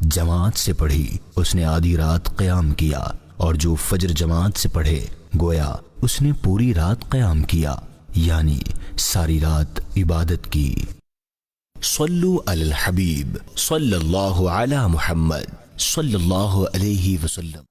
جماعت سے پڑھی اس نے آدھی رات قیام کیا، اور جو فجر جماعت سے پڑھے گویا اس نے پوری رات قیام کیا، یعنی ساری رات عبادت کی۔ صلو علی الحبیب صلی اللہ علی محمد صلی اللہ علیہ وسلم۔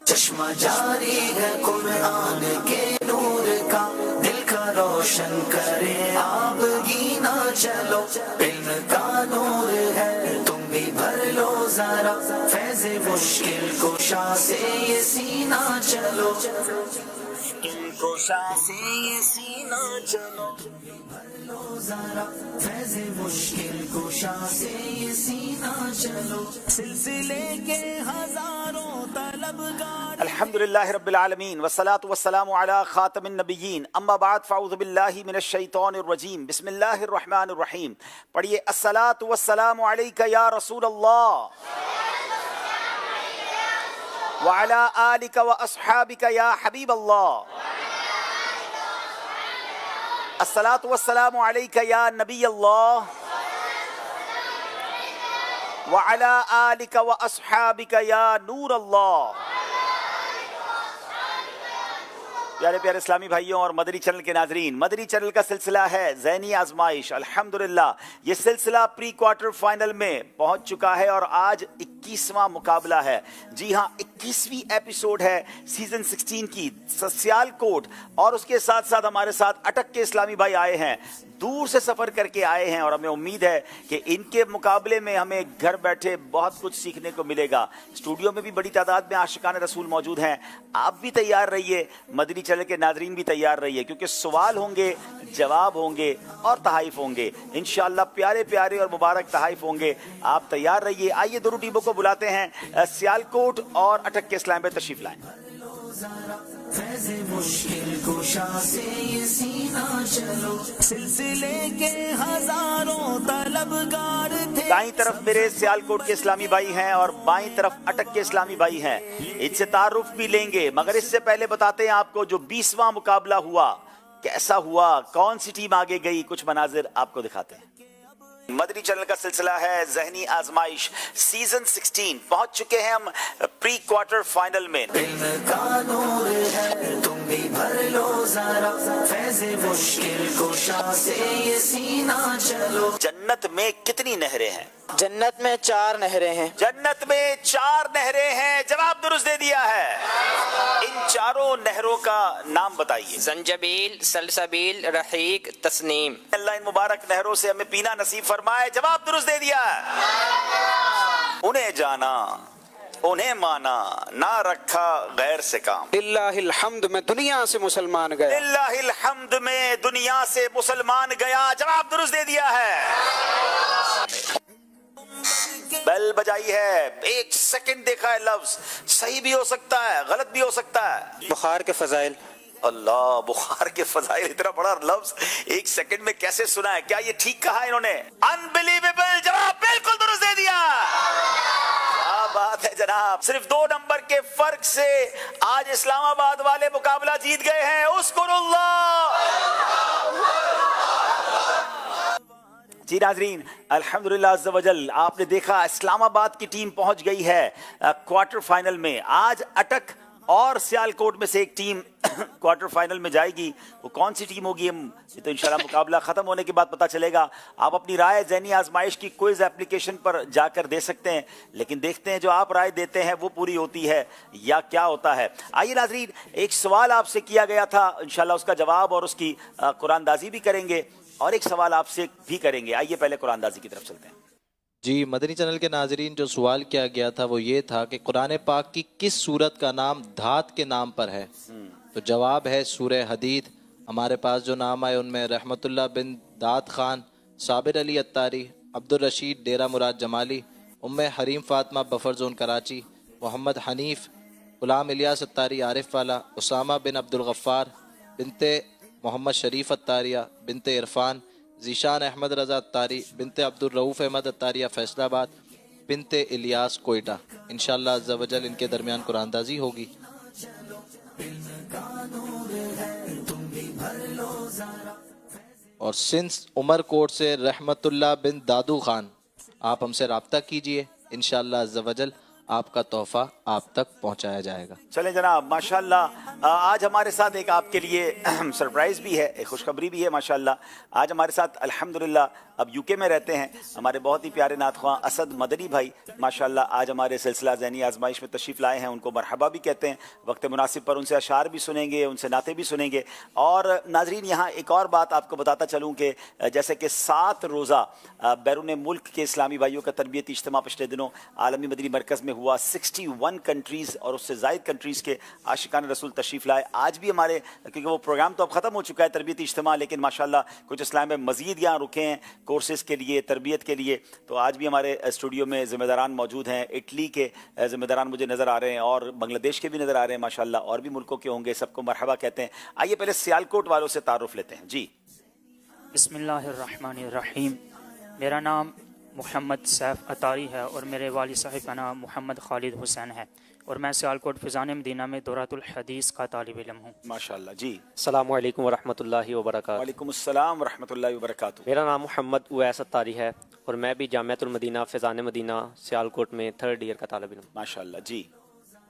چشمہ جاری ہے قرآن کے نور کا، دل کا روشن کرے آپ گینا چلو، علم کا نور ہے تم بھی بھر لو ذرا، فیض مشکل کشا سے یہ سینہ چلو، مشکل کشا سے یہ سینہ چلو، بھر لو ذرا، فیض مشکل کشا سے یہ سینہ چلو، سلسلے کے ہزاروں طلبگار۔ الحمدللہ رب العالمین والصلاة والسلام علی خاتم النبیین، اما بعد فاعوذ باللہ من الشیطان الرجیم، بسم اللہ الرحمن الرحیم۔ پڑھیے الصلاة والسلام علیک یا رسول اللہ وعلی آلک واصحابک یا حبیب اللہ، الصلاة والسلام علیک یا نبی اللہ وعلی آلک واصحابک یا نور اللہ۔ پیارے پیارے اسلامی بھائیوں اور مدنی چینل کے ناظرین، مدنی چینل کا سلسلہ ہے ذہنی آزمائش۔ الحمدللہ یہ سلسلہ پری کوارٹر فائنل میں پہنچ چکا ہے اور آج 21واں مقابلہ ہے۔ جی ہاں، 21ویں ایپیسوڈ ہے سیزن 16 کی سیال کوٹ، اور اس کے ساتھ ساتھ ہمارے ساتھ اٹک کے اسلامی بھائی آئے ہیں، دور سے سفر کر کے آئے ہیں، اور ہمیں امید ہے کہ ان کے مقابلے میں ہمیں گھر بیٹھے بہت کچھ سیکھنے کو ملے گا۔ اسٹوڈیو میں بھی بڑی تعداد میں عاشقان رسول موجود ہیں۔ آپ بھی تیار رہیے، مدنی چینل کے ناظرین بھی تیار رہیے، کیونکہ سوال ہوں گے، جواب ہوں گے اور تحائف ہوں گے۔ انشاءاللہ پیارے پیارے اور مبارک تحائف ہوں گے، آپ تیار رہیے۔ آئیے دونوں ٹیموں کو بلاتے ہیں، سیال کوٹ اور اٹک کے اسلام پہ تشریف لائیں۔ فیض مشکل کشا سے یہ سینہ چلو، سلسلے کے ہزاروں طلبگار تھے۔ دائیں طرف میرے سیال کوٹ کے اسلامی بھائی ہیں اور بائیں طرف اٹک کے اسلامی بھائی ہیں، ان سے تعارف بھی لیں گے، مگر اس سے پہلے بتاتے ہیں آپ کو جو 20واں مقابلہ ہوا کیسا ہوا، کون سی ٹیم آگے گئی، کچھ مناظر آپ کو دکھاتے ہیں۔ مدنی چینل کا سلسلہ ہے ذہنی آزمائش سیزن 16، پہنچ چکے ہیں ہم پری کوارٹر فائنل میں۔ علم کا نور ہے تم بھی بھر لو ذرا، فیض مشکل کشا سے یہ سینہ چلو۔ جنت میں کتنی نہریں ہیں؟ جنت میں 4 نہریں ہیں۔ جنت میں 4 نہریں ہیں، جواب درست دے دیا ہے۔ ان چاروں نہروں کا نام بتائیے۔ زنجبیل، سلسبیل، رحیق، تسنیم۔ اللہ ان مبارک نہروں سے ہمیں پینا نصیب فرمائے، جواب درست دے دیا ہے۔ انہیں جانا، انہیں مانا، نہ رکھا غیر سے کام۔ للہ الحمد میں دنیا سے مسلمان گیا۔ للہ الحمد میں دنیا سے مسلمان گیا، جواب درست دے دیا ہے۔ بیل بجائی ہے، 1 سیکنڈ دیکھا ہے، لفظ صحیح بھی ہو سکتا ہے، غلط بھی ہو سکتا ہے۔ بخار کے فضائل۔ اللہ، بخار کے فضائل، اتنا بڑا لفظ 1 سیکنڈ میں کیسے سنا ہے؟ کیا یہ ٹھیک کہا انہوں نے؟ انبلیویبل، جواب بالکل درست دے دیا۔ کیا بات ہے جناب، صرف 2 نمبر کے فرق سے آج اسلام آباد والے مقابلہ جیت گئے ہیں۔ اذکر اللہ۔ جی ناظرین، الحمدللہ عز و جل، آپ نے دیکھا اسلام آباد کی ٹیم پہنچ گئی ہے کوارٹر فائنل میں۔ آج اٹک اور سیال کوٹ میں سے ایک ٹیم کوارٹر فائنل میں جائے گی۔ وہ کون سی ٹیم ہوگی ہم تو انشاءاللہ مقابلہ ختم ہونے کے بعد پتہ چلے گا۔ آپ اپنی رائے ذہنی آزمائش کی کوئز اپلیکیشن پر جا کر دے سکتے ہیں، لیکن دیکھتے ہیں جو آپ رائے دیتے ہیں وہ پوری ہوتی ہے یا کیا ہوتا ہے۔ آئیے ناظرین، ایک سوال آپ سے کیا گیا تھا، انشاءاللہ اس کا جواب اور اس کی قرآن دازی بھی کریں گے، اور ایک سوال آپ سے بھی کریں گے۔ آئیے پہلے قرآن دازی کی طرف چلتے ہیں۔ جی، مدنی چینل کے ناظرین، جو سوال کیا گیا تھا وہ یہ تھا کہ قرآن پاک کی کس سورت کا نام دھات کے نام پر ہے؟ تو جواب ہے سورہ حدید۔ ہمارے پاس جو نام آئے ان میں رحمت اللہ بن داد خان، صابر علی اتاری، عبدالرشید ڈیرہ مراد جمالی، ام حریم فاطمہ بفر زون کراچی، محمد حنیف، غلام الیاس اتاری عارف والا، اسامہ بن عبدالغفار، بنت محمد شریف اتاریہ، بنت عرفان، ذیشان احمد رضا اتاری، بنت عبدالرؤوف احمد اتاریہ فیصل آباد، بنت الیاس کوئٹہ۔ انشاءاللہ عز و جل ان کے درمیان قرآن دازی ہوگی۔ اور سنس عمر کوٹ سے رحمت اللہ بن دادو خان، آپ ہم سے رابطہ کیجئے इंशाअल्लाह अज़्ज़ वजल آپ کا تحفہ آپ تک پہنچایا جائے گا۔ چلیں جناب، ماشاءاللہ آج ہمارے ساتھ ایک آپ کے لیے سرپرائز بھی ہے، ایک خوشخبری بھی ہے ماشاءاللہ۔ آج ہمارے ساتھ الحمدللہ اب یو کے میں رہتے ہیں ہمارے بہت ہی پیارے نعت خواں اسد مدنی بھائی، ماشاءاللہ آج ہمارے سلسلہ ذہنی آزمائش میں تشریف لائے ہیں۔ ان کو مرحبا بھی کہتے ہیں، وقت مناسب پر ان سے اشعار بھی سنیں گے، ان سے نعتیں بھی سنیں گے۔ اور ناظرین یہاں ایک اور بات آپ کو بتاتا چلوں کہ جیسے کہ 7 روزہ بیرون ملک کے اسلامی بھائیوں کا تربیتی اجتماع پچھلے دنوں عالمی مدنی مرکز میں ہوا، 61 کنٹریز اور اس سے زائد کنٹریز کے عاشقان رسول تشریف لائے۔ آج بھی ہمارے، کیونکہ وہ پروگرام تو اب ختم ہو چکا ہے تربیتی اجتماع، لیکن ماشاءاللہ کچھ اسلام میں مزید یہاں رکے ہیں کورسز کے لیے، تربیت کے لیے۔ تو آج بھی ہمارے اسٹوڈیو میں ذمہ داران موجود ہیں، اٹلی کے ذمہ داران مجھے نظر آ رہے ہیں اور بنگلہ دیش کے بھی نظر آ رہے ہیں ماشاءاللہ، اور بھی ملکوں کے ہوں گے، سب کو مرحبا کہتے ہیں۔ آئیے پہلے سیالکوٹ والوں سے تعارف لیتے ہیں۔ جی بسم اللہ الرحمن الرحیم۔ میرا نام محمد سیف اتاری ہے اور میرے والد صاحب کا نام محمد خالد حسین ہے، اور میں سیالکوٹ فیضان مدینہ میں دورۃ الحدیث کا طالب علم ہوں۔ ماشاءاللہ۔ جی السلام علیکم ورحمۃ اللہ وبرکاتہ۔ وعلیکم السلام ورحمۃ اللہ وبرکاتہ۔ میرا نام محمد اویس اتاری ہے اور میں بھی جامعۃ المدینہ فیضان مدینہ سیالکوٹ میں 3rd ایئر کا طالب علم ہوں۔ ماشاءاللہ۔ جی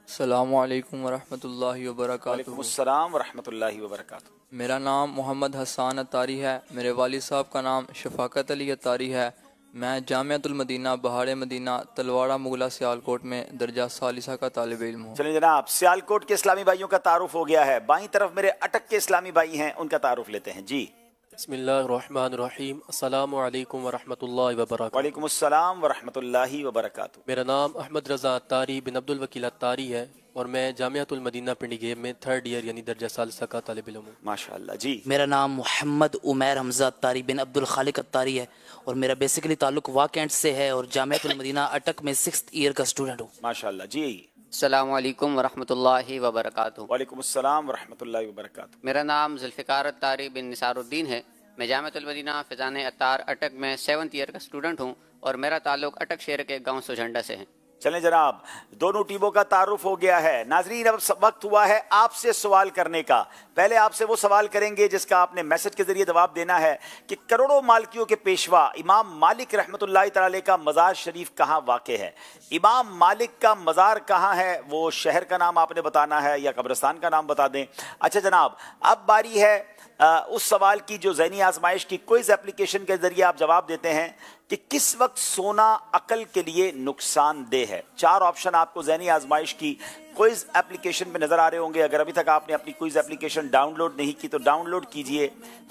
السلام علیکم ورحمۃ اللہ وبرکاتہ۔ وعلیکم السلام ورحمۃ اللہ وبرکاتہ۔ میرا نام محمد حسان اتاری ہے، میرے والد صاحب کا نام شفاقت علی اتاری ہے۔ میں جامعۃ المدینہ بہاڑ مدینہ تلواڑہ مغلہ سیالکوٹ میں درجہ ثالثہ کا طالب علم ہوں۔ چلیں جناب، سیالکوٹ کے اسلامی بھائیوں کا تعارف ہو گیا ہے، بائیں طرف میرے اٹک کے اسلامی بھائی ہیں، ان کا تعارف لیتے ہیں۔ جی بسم اللہ الرحمن الرحیم۔ السلام علیکم ورحمۃ اللہ وبرکاتہ۔ وعلیکم السلام ورحمۃ اللہ وبرکاتہ۔ میرا نام احمد رضا اتاری بن عبد الوکیل اتاری ہے اور میں جامعۃ المدینہ پنڈی گیم میں 3rd ایئر یعنی درجہ ثالثہ کا طالب علم ہوں۔ ماشاءاللہ۔ جی میرا نام محمد عمیر حمزہ اتاری بن عبد الخالق اتاری ہے اور میرا بیسیکلی تعلق واہ کینٹ سے ہے اور جامعۃ المدینہ اٹک میں 6th ایئر کا اسٹوڈنٹ ہوں۔ ماشاءاللہ۔ جی السلام علیکم ورحمۃ اللہ وبرکاتہ۔ وعلیکم السلام ورحمۃ اللہ وبرکاتہ۔ میرا نام ذوالفقار اتاری بن نثار الدین ہے، میں جامعۃ المدینہ فیضان اتار اٹک میں 7th ایئر کا اسٹوڈنٹ ہوں اور میرا تعلق اٹک شہر کے گاؤں سوجھنڈا سے ہے۔ چلیں جناب، دونوں ٹیموں کا تعارف ہو گیا ہے۔ ناظرین اب وقت ہوا ہے آپ سے سوال کرنے کا۔ پہلے آپ سے وہ سوال کریں گے جس کا آپ نے میسج کے ذریعے جواب دینا ہے کہ کروڑوں مالکیوں کے پیشوا امام مالک رحمۃ اللہ تعالی کا مزار شریف کہاں واقع ہے؟ امام مالک کا مزار کہاں ہے؟ وہ شہر کا نام آپ نے بتانا ہے یا قبرستان کا نام بتا دیں۔ اچھا جناب، اب باری ہے اس سوال کی جو ذہنی آزمائش کی کوئز اپلیکیشن کے ذریعے آپ جواب دیتے ہیں کہ کس وقت سونا عقل کے لیے نقصان دہ ہے۔ 4 آپشن آپ کو ذہنی آزمائش کی کوئز اپلیکیشن پہ نظر آ رہے ہوں گے۔ اگر ابھی تک آپ نے اپنی کوئز اپلیکیشن ڈاؤن لوڈ نہیں کی تو ڈاؤن لوڈ کیجئے۔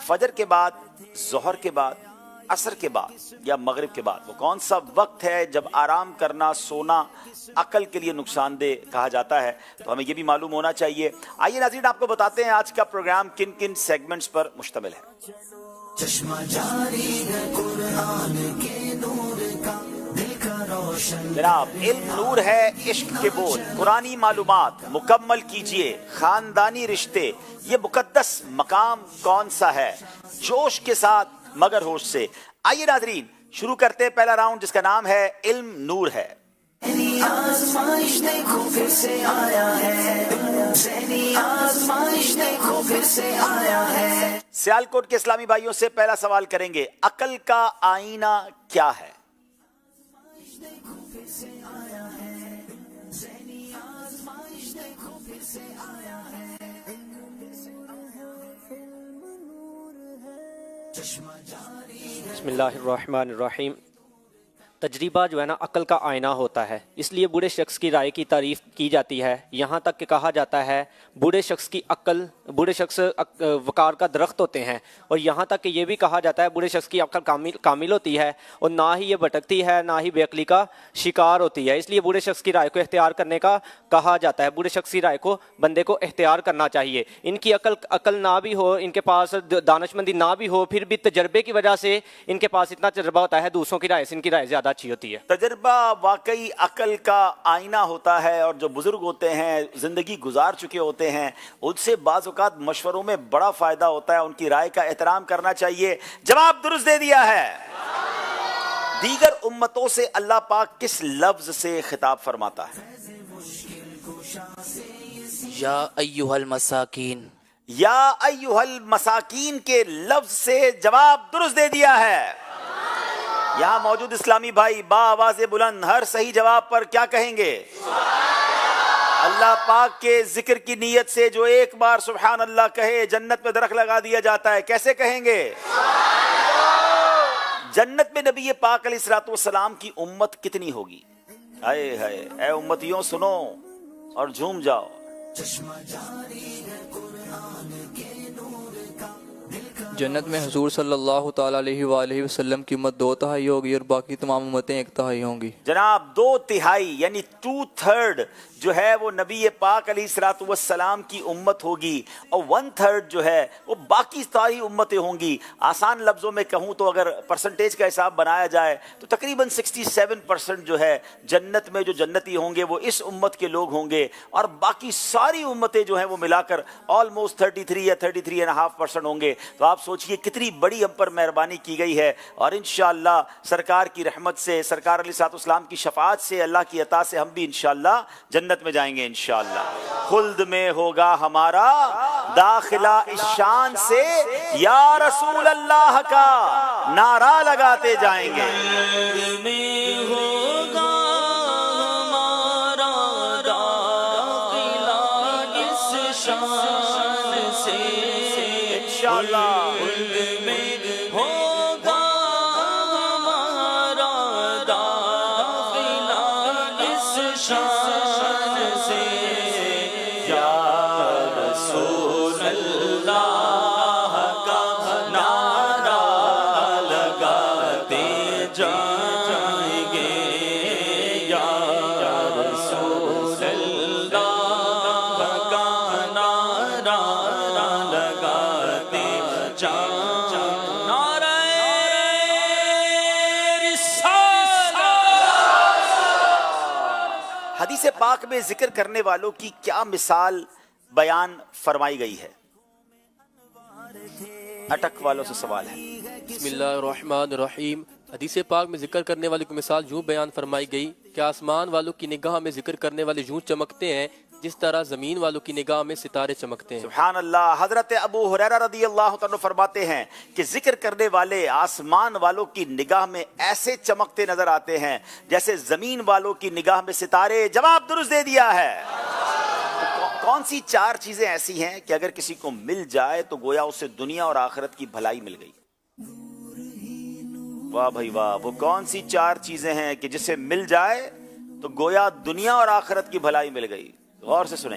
فجر کے بعد، ظہر کے بعد، عصر کے بعد یا مغرب کے بعد وہ کون سا وقت ہے جب آرام کرنا، سونا عقل کے لیے نقصان دہ کہا جاتا ہے؟ تو ہمیں یہ بھی معلوم ہونا چاہیے۔ آئیے ناظرین آپ کو بتاتے ہیں آج کا پروگرام کن کن سیگمنٹس پر مشتمل ہے۔ چشمہ جاری ہے قرآن کے نور کا، دل کا روشن۔ جناب، علم نور ہے، عشق کے بول، قرآنی معلومات مکمل کیجئے، خاندانی رشتے، یہ مقدس مقام کون سا ہے؟ جوش کے ساتھ مگر ہوش سے۔ آئیے ناظرین شروع کرتے ہیں پہلا راؤنڈ جس کا نام ہے علم نور ہے۔ ذہنی آزمائش دیکھو پھر سے آیا ہے، ذہنی آزمائش دیکھو پھر سے آیا ہے۔ سیالکوٹ کے اسلامی بھائیوں سے پہلا سوال کریں گے، عقل کا آئینہ کیا ہے؟ بسم اللہ الرحمن الرحیم۔ تجربہ جو ہے نا عقل کا آئینہ ہوتا ہے، اس لیے بوڑھے شخص کی رائے کی تعریف کی جاتی ہے، یہاں تک کہ کہا جاتا ہے بوڑھے شخص کی عقل، بوڑھے شخص وقار کا درخت ہوتے ہیں، اور یہاں تک کہ یہ بھی کہا جاتا ہے بوڑھے شخص کی عقل کامل ہوتی ہے اور نہ ہی یہ بھٹکتی ہے، نہ ہی بے عقلی کا شکار ہوتی ہے۔ اس لیے بوڑھے شخص کی رائے کو اختیار کرنے کا کہا جاتا ہے، بوڑھے شخص کی رائے کو بندے کو اختیار کرنا چاہیے۔ ان کی عقل نہ بھی ہو، ان کے پاس دانشمندی نہ بھی ہو، پھر بھی تجربے کی وجہ سے ان کے پاس اتنا تجربہ ہوتا ہے، دوسروں کی رائے سے ان کی رائے زیادہ اچھی ہوتی ہے۔ تجربہ واقعی عقل کا آئینہ ہوتا ہے، اور جو بزرگ ہوتے ہیں، زندگی گزار چکے ہوتے ہیں، ان سے بعض اوقات مشوروں میں بڑا فائدہ ہوتا ہے، ان کی رائے کا احترام کرنا چاہیے۔ جواب درست دے دیا ہے۔ دیگر امتوں سے اللہ پاک کس لفظ سے خطاب فرماتا ہے؟ یا ایھا المساکین۔ یا ایھا المساکین کے لفظ سے جواب درست دے دیا ہے۔ यहाँ मौजूद इस्लामी भाई बा आवाज़ बुलंद हर सही जवाब पर क्या कहेंगे? अल्लाह पाक के जिक्र की नीयत से जो एक बार सुभान अल्लाह कहे जन्नत में दरख्त लगा दिया जाता है। कैसे कहेंगे? जन्नत में नबी पाक अलैहिस्सलातु वस्सलाम की उम्मत कितनी होगी? हाय हाय, ऐ उम्मतियों सुनो और झूम जाओ। जन्नत में हुजूर सल्लल्लाहु ताला अलैहि वसल्लम की उम्मत 2/3 होगी और बाकी तमाम उम्मतें 1/3 होंगी। जनाब 2/3 यानी 2/3 जो है वो नबी पाक अलैहिस्सलातु वस्सलाम की उम्मत होगी और 1/3 जो है वो बाकी सारी उम्मतें होंगी। आसान लफ्जों में कहूँ तो अगर परसेंटेज का हिसाब बनाया जाए तो तकरीबन 67% जो है जन्नत में जो जन्नती होंगे वो इस उम्मत के लोग होंगे और बाकी सारी उम्मतें जो हैं वो मिलाकर ऑलमोस्ट 33 या 33.5% होंगे। तो आप सोचिए कितनी बड़ी हम पर मेहरबानी की गई है और इंशाअल्लाह सरकार की रहमत से, सरकार अलैहिस्सलातु वस्सलाम की शफाअत से, अल्लाह की अता से हम भी इंशाअल्लाह जन्नत में जाएंगे इंशाअल्लाह। खुल्द में होगा हमारा दाखिला इस शान से या रसूल अल्लाह का नारा लगाते जाएंगे। में होगा हमारा दाखिला इस शान से इंशाअल्लाह। हदीस पाक में जिक्र करने वालों की क्या मिसाल बयान फरमाई गई है? अटक वालों से सवाल है। बिस्मिल्लाहिर्रहमानिर्रहीम। हदीस पाक में जिक्र करने वालों की मिसाल यूं बयान फरमाई गई कि आसमान वालों की निगाह में जिक्र करने वाले यूं चमकते हैं जिस तरह जमीन वालों की निगाह में सितारे चमकते हैं। सुभान अल्लाह। हजरत अबू हुरैरा रदी अल्लाह तआला फरमाते हैं कि जिक्र करने वाले आसमान वालों की निगाह में ऐसे चमकते नजर आते हैं जैसे जमीन वालों की निगाह में सितारे। जवाब दुरुस्त दे दिया है। तो कौन सी 4 चीजें ऐसी हैं कि अगर किसी को मिल जाए तो गोया उसे दुनिया और आखिरत की भलाई मिल गई? वाह भाई वाह। वो कौन सी 4 चीजें हैं कि जिसे मिल जाए तो गोया दुनिया और आखिरत की भलाई मिल गई? गौर से सुने।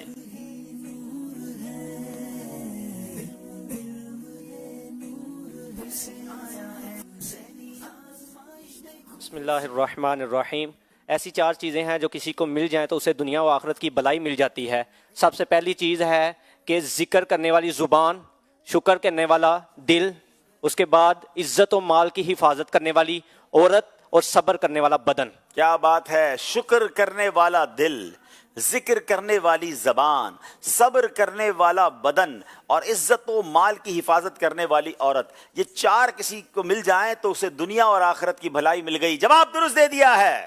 बिस्मिल्लाहिर्रहमानिर्रहीम। ऐसी 4 चीज़ें हैं जो किसी को मिल जाएं तो उसे दुनिया व आखिरत की भलाई मिल जाती है। सबसे पहली चीज़ है कि जिक्र करने वाली ज़ुबान, शुक्र करने वाला दिल, उसके बाद इज्जत और माल की हिफाजत करने वाली औरत और सब्र करने वाला बदन। क्या बात है। शुक्र करने वाला दिल, जिक्र करने वाली जबान, सब्र करने वाला बदन और इज्जत व माल की हिफाजत करने वाली औरत। ये 4 किसी को मिल जाएं तो उसे दुनिया और आखिरत की भलाई मिल गई। जवाब दुरुस्त दे दिया है।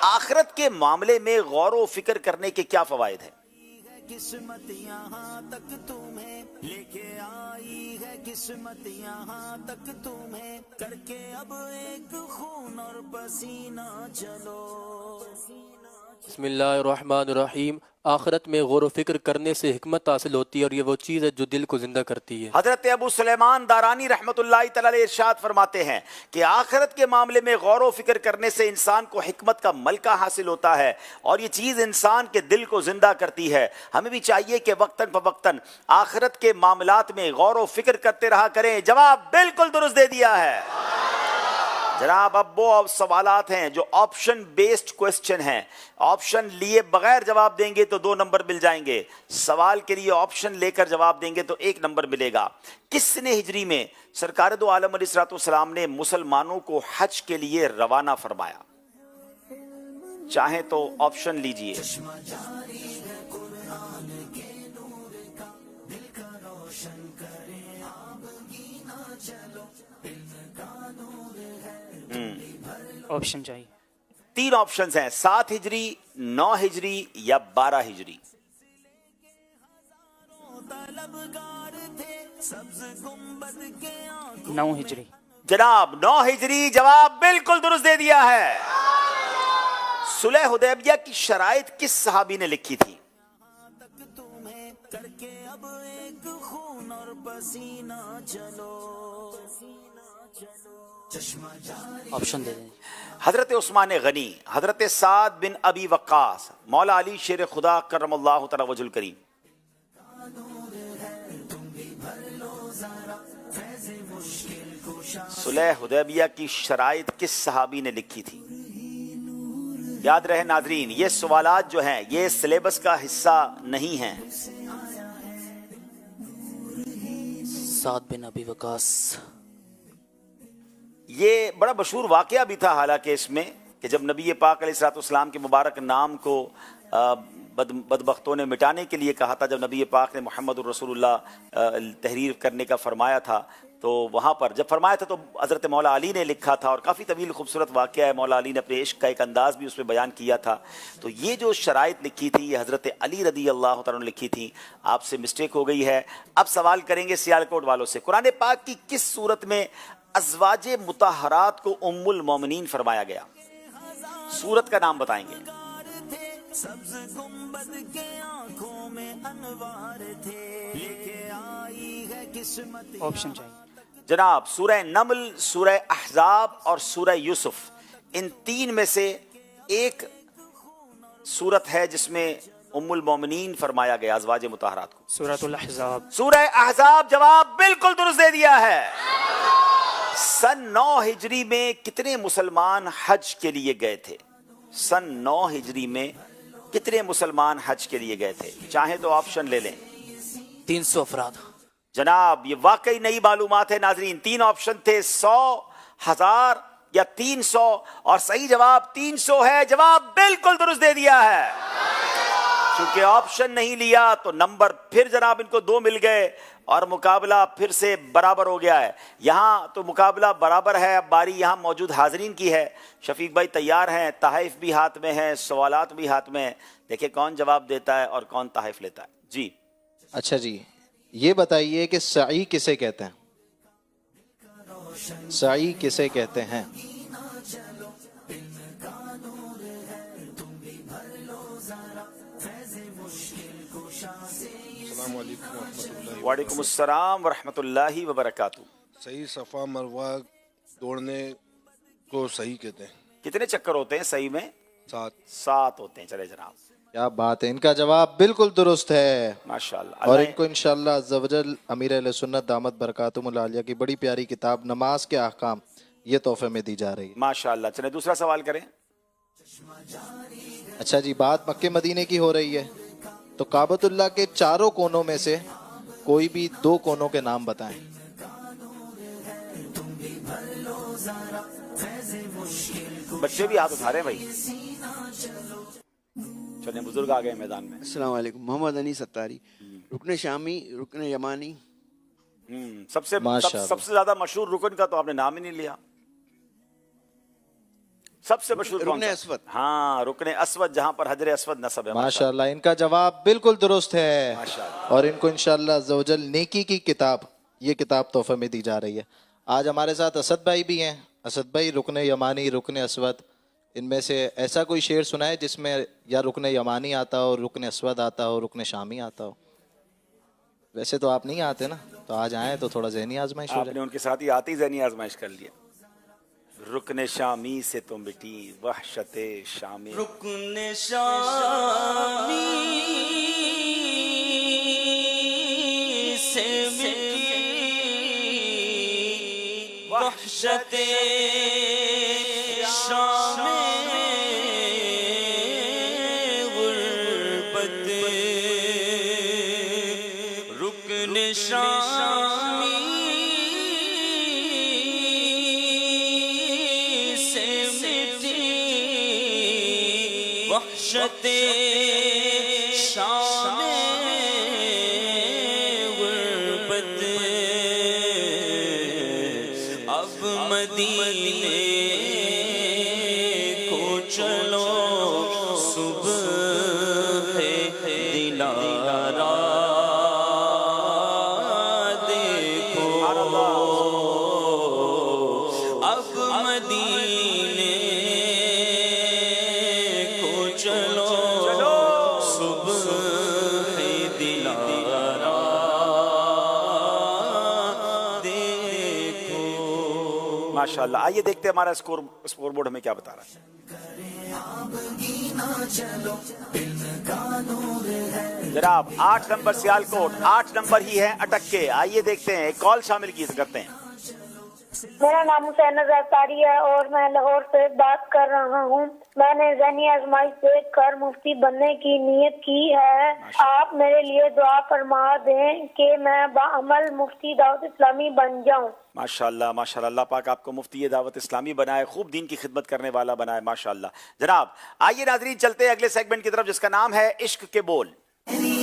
आखिरत के मामले में गौर व फिक्र करने के क्या फवायद हैं? किस्मत यहाँ तक तुम्हें लेके आई है, किस्मत यहाँ तक तुम्हें करके अब एक खून और पसीना चलो। बिस्मिल्लाहिर्रहमानिर्रहीम। आखिरत में गौर व फिक्र करने से हिकमत हासिल होती है और ये वो चीज़ है जो दिल को जिंदा करती है। हजरत अबू सुलेमान दारानी रहमतुल्लाहि तआला अलैह इरशाद फरमाते हैं कि आखिरत के मामले में गौर व फिक्र करने से इंसान को हिकमत का मलका हासिल होता है और ये चीज़ इंसान के दिल को जिंदा करती है। हमें भी चाहिए कि वक्तन फवक्तन आखिरत के मामलात में गौर व फिक्र करते रहा करें। जवाब बिल्कुल दुरुस्त दे दिया है। जनाब अब वो सवालात हैं जो ऑप्शन बेस्ड क्वेश्चन हैं। ऑप्शन लिए बगैर जवाब देंगे तो 2 नंबर मिल जाएंगे। सवाल के लिए ऑप्शन लेकर जवाब देंगे तो 1 नंबर मिलेगा। किसने हिजरी में सरकार दो आलम अलैहिस्सलातु वस्सलाम ने मुसलमानों को हज के लिए रवाना फरमाया? चाहे तो ऑप्शन लीजिए। ऑप्शन चाहिए। 3 ऑप्शंस हैं, 7 हिजरी, 9 हिजरी या 12 हिजरी। नौ हिजरी। जनाब 9 हिजरी जवाब बिल्कुल दुरुस्त दे दिया है। सुलह हुदैबिया की शराइत किस सहाबी ने लिखी थी? ऑप्शन दे दें। हजरत उस्मान गनी, हजरत साद बिन अबी वक्कास, मौला अली शेर खुदा करमल्लाहु तआला वजहुल करीम। सुलह हुदैबिया की शराइत किस सहाबी ने लिखी थी? याद रहे नाजरीन, ये सवालात जो हैं ये सिलेबस का हिस्सा नहीं हैं। साद बिन अबी वकास। ये बड़ा मशहूर वाकया भी था हालांकि इसमें, कि जब नबी पाक अलैहिस्सलाम के मुबारक नाम को बदबख्तों ने मिटाने के लिए कहा था, जब नबी पाक ने मोहम्मद रसूलुल्लाह तहरीर करने का फरमाया था, तो वहाँ पर जब फरमाया था तो हज़रत मौला अली ने लिखा था, और काफ़ी तवील खूबसूरत वाक़या है। मौला अली ने अपने इश्क का एक अंदाज़ भी उसमें बयान किया था। तो ये जो शराइत लिखी थी ये हज़रत अली रदी अल्लाह तआला ने लिखी थी। आपसे मिस्टेक हो गई है। अब सवाल करेंगे सियालकोट वालों से, कुरान पाक की किस सूरत में अज़वाजे मुतहरात को उम्मुल मोमिनीन फरमाया गया? सूरत का नाम बताएंगे। ऑप्शन चाहिए जनाब, सूरह नमल, सूरह अहज़ाब और सूरह यूसुफ, इन तीन में से एक सूरत है जिसमें उम्मुल मोमिनीन फरमाया गया अज़वाज मुतहरात को। सूरतुल अहज़ाब। सूरह अहज़ाब जवाब बिल्कुल दुरुस्त दे दिया है। सन 9 हिजरी में कितने मुसलमान हज के लिए गए थे? सन 9 हिजरी में कितने मुसलमान हज के लिए गए थे? चाहे तो ऑप्शन ले लें। 300 अफराद। जनाब ये वाकई नई मालूमात है नाजरीन। 3 ऑप्शन थे, 100, 1000 या 300, और सही जवाब 300 है। जवाब बिल्कुल दुरुस्त दे दिया है। चूंकि ऑप्शन नहीं लिया तो नंबर फिर जनाब इनको 2 मिल गए और मुकाबला फिर से बराबर हो गया है। यहाँ तो मुकाबला बराबर है। अब बारी यहाँ मौजूद हाजरीन की है। शफीक भाई तैयार हैं, तहफ़ भी हाथ में है, सवालात भी हाथ में है। देखिए कौन जवाब देता है और कौन तहफ़ लेता है। जी अच्छा जी, ये बताइए कि सई किसे कहते हैं? सई किसे कहते हैं? वालेकुम अस्सलाम व रहमतुल्लाहि व बरकातुहू। सही सफ़ा मरवा दौड़ने को सही कहते हैं। कितने चक्कर होते हैं सही में? 7 होते हैं। चले जनाब, क्या बात है, इनका जवाब बिल्कुल दुरुस्त है माशाअल्लाह। और इनको इंशाअल्लाह अज़्ज़वजल अमीर अहले सुन्नत दामत बरकातुहुमुल आलिया की बड़ी प्यारी किताब नमाज के अहकाम ये तोहफे में दी जा रही है माशाअल्लाह। चले दूसरा सवाल करें। अच्छा जी, बात मक्के मदीने की हो रही है, तो काबतुल्लाह के चारों कोनों में से कोई भी 2 कोनों के नाम बताएं। बच्चे भी हाथ उठा रहे हैं भाई। चले बुजुर्ग आ गए मैदान में। अस्सलाम वालेकुम। मोहम्मद अनीस अत्तारी, रुकन शामी, रुकन यमानी। सबसे ज्यादा मशहूर रुकन का तो आपने नाम ही नहीं लिया। सबसे मशहूर रुकन अस्वद। हाँ, रुकन अस्वद, जहाँ पर हजर अस्वद नस्ब है। माशाअल्लाह, इनका जवाब बिल्कुल दुरुस्त है माशाअल्लाह। और इनको इंशाअल्लाह अज़्ज़वजल नेकी की किताब ये किताब तोहफे में दी जा रही है। आज हमारे साथ असद भाई भी हैं। असद भाई, रुकन यमानी, रुकन अस्वद, इनमें से ऐसा कोई शेर सुनाए जिसमें या रुकन यमानी आता हो, रुकन अस्वद आता हो, रुकन शामी आता हो। वैसे तो आप नहीं आते ना, तो आज आए तो थोड़ा ज़हनी आजमाइश हो जाए। आपने उनके साथ ही आते ही ज़हनी आजमाइश कर लिया। रुकन शामी से तो मिटी वहशते शामी, रुकन शामी से मिटी वहशते शामी गुर्बत, रुकन शामी से मिटी वहशते शामी गुर्बत, अब मदीने को चलो सुबह दिलारा देखो, माशाल्लाह। आइए देखते हैं हमारा स्कोर बोर्ड हमें क्या बता रहा है। जनाब 8 नंबर सियालकोट, 8 नंबर ही है अटक के। आइए देखते हैं, एक कॉल शामिल करते हैं। मेरा नाम हुसैन अतारी है और मैं लाहौर से बात कर रहा हूँ। मैंने ज़हनी आजमाइश से कर मुफ्ती बनने की नीयत की है। आप मेरे लिए दुआ फरमा दें कि मैं बाअमल मुफ्ती दावत इस्लामी बन जाऊँ। माशाल्लाह माशाल्लाह, अल्लाह पाक आपको मुफ्ती दावत इस्लामी बनाए, खूब दीन की खिदमत करने वाला बनाए माशाल्लाह। जनाब आइए नाज़रीन चलते हैं अगले सेगमेंट की तरफ जिसका नाम है इश्क के बोल।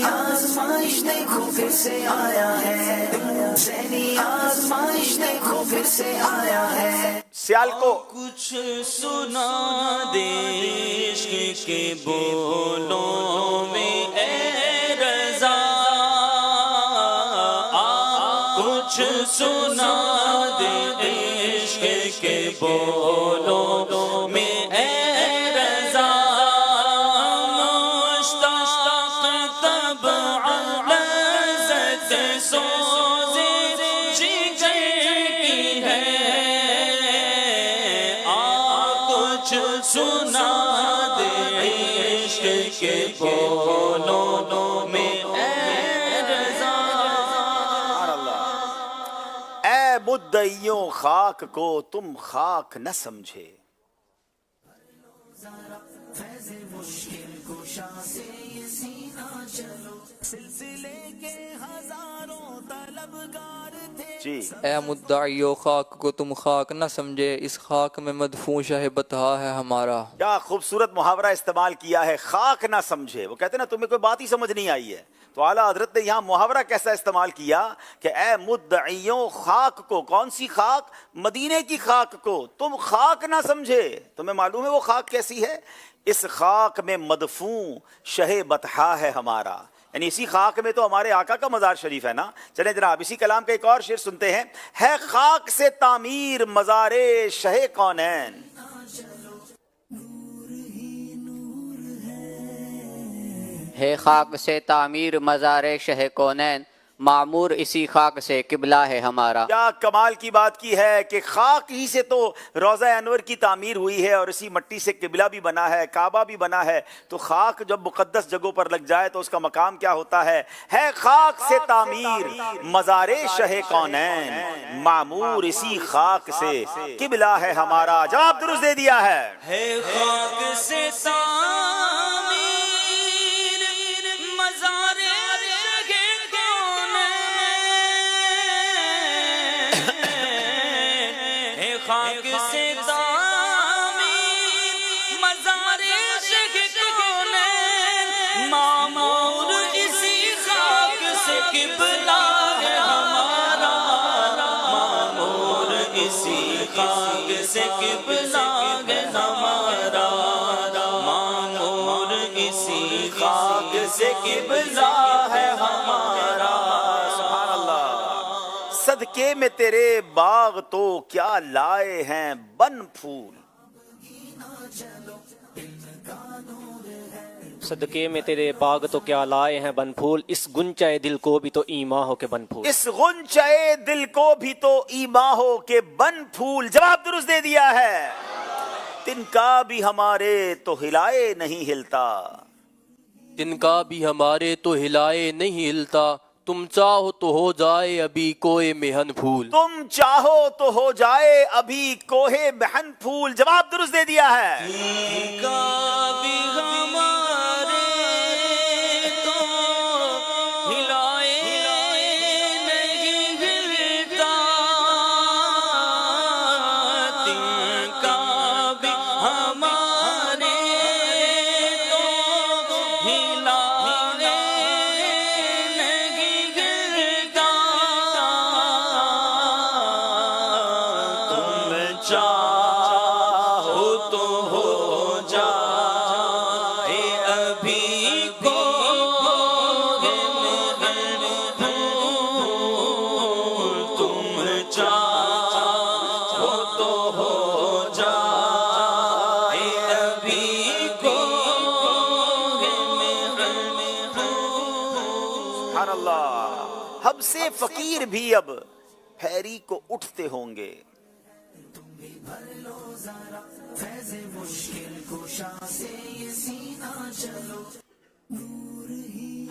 आज़माइश देखो फिर से आया है, ज़हनी आज़माइश देखो फिर से आया है। सियालको कुछ सुना दे इश्क के बोलों में ए रज़ा, कुछ सुना दे इश्क के बोलों में ए रज़ा, सुना दे इश्क के बोलों में ए रज़ा। ऐ मुद्दइयों खाक को तुम खाक न समझे, जी। ए मुद्दाइयो खाक को तुम खाक न समझे, इस खाक में मदफून शाह बतहा है हमारा। क्या खूबसूरत मुहावरा इस्तेमाल किया है, खाक ना समझे। वो कहते हैं ना तुम्हें कोई बात ही समझ नहीं आई है, तो आला हजरत ने यहाँ मुहावरा कैसा इस्तेमाल किया कि ए मुद्दइयों खाक को, कौन सी खाक, मदीने की खाक को तुम खाक ना समझे। तुम्हें मालूम है वो खाक कैसी है? इस खाक में मदफून शहे बतहा है हमारा, यानी इसी खाक में तो हमारे आका का मज़ार शरीफ है ना। चलें जनाब इसी कलाम का एक और शेर सुनते हैं। है खाक से तामीर मज़ारे शहे कौनैन, है खाक से तामीर मज़ार शह कौनैन, मामूर इसी खाक से किबला है हमारा। क्या कमाल की बात की है कि खाक ही से तो रोज़ा अनवर की तामीर हुई है और इसी मट्टी से किबला भी बना है, काबा भी बना है। तो खाक जब मुक़द्दस जगहों पर लग जाए तो उसका मकाम क्या होता है? है खाक से तामीर मज़ारे शह कौनैन, मामूर इसी खाक से किबला है हमारा। जवाब दुरुस्त दे दिया है। खाक से खाक से तामीर मज़ारे शह कौनैन, मामूर इसी खाक से किबला है हमारा, मामूर इसी खाक से किबला है हमारा, मामूर इसी खाक से किबला है हमारा। सदके में तेरे बाग तो क्या लाए हैं बन फूल, सदके में तेरे बाग तो क्या लाए हैं बन फूल, इस गुंचाए दिल को भी तो ईमा हो के बन फूल। इस गुंचाए दिल को भी तो ईमा हो के बन फूल। जवाब दुरुस्त दे दिया है। तिनका भी हमारे तो हिलाए नहीं हिलता, तिनका भी हमारे तो हिलाए नहीं हिलता, तुम चाहो तो हो जाए अभी कोए मेहन फूल, तुम चाहो तो हो जाए अभी कोहे महन फूल। जवाब दुरुस्त दे दिया है। तिनका भी हमारे तो हिलाए नहीं हिलता, तिनका भी हमारे तो हिलाए नहीं हिलता, तुम चाहो तो हो जाए अभी कोहे महन फूल, तुम चाहो तो हो जाए अभी कोहे महन फूल। सुभान अल्लाह। हमसे फकीर भी अब फेरी को उठते होंगे, फैज़ मुश्किल कुशा से ये सीना चलो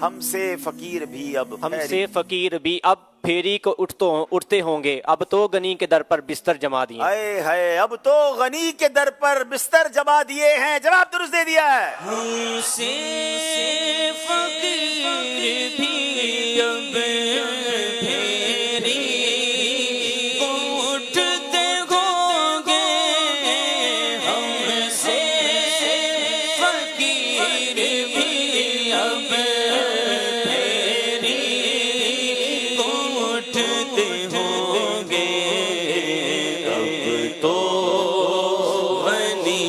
हमसे फकीर भी अब हमसे फकीर भी अब फेरी को उठते होंगे, अब तो गनी के दर पर बिस्तर जमा दिए। आए हाय, अब तो गनी के दर पर बिस्तर जमा दिए हैं। जवाब दुरुस्त दे दिया है। हमसे फकीर भी अब फेरी को उठते होंगे, हमसे फकीर भी अब फेरी को उठते होंगे, अब तो गनी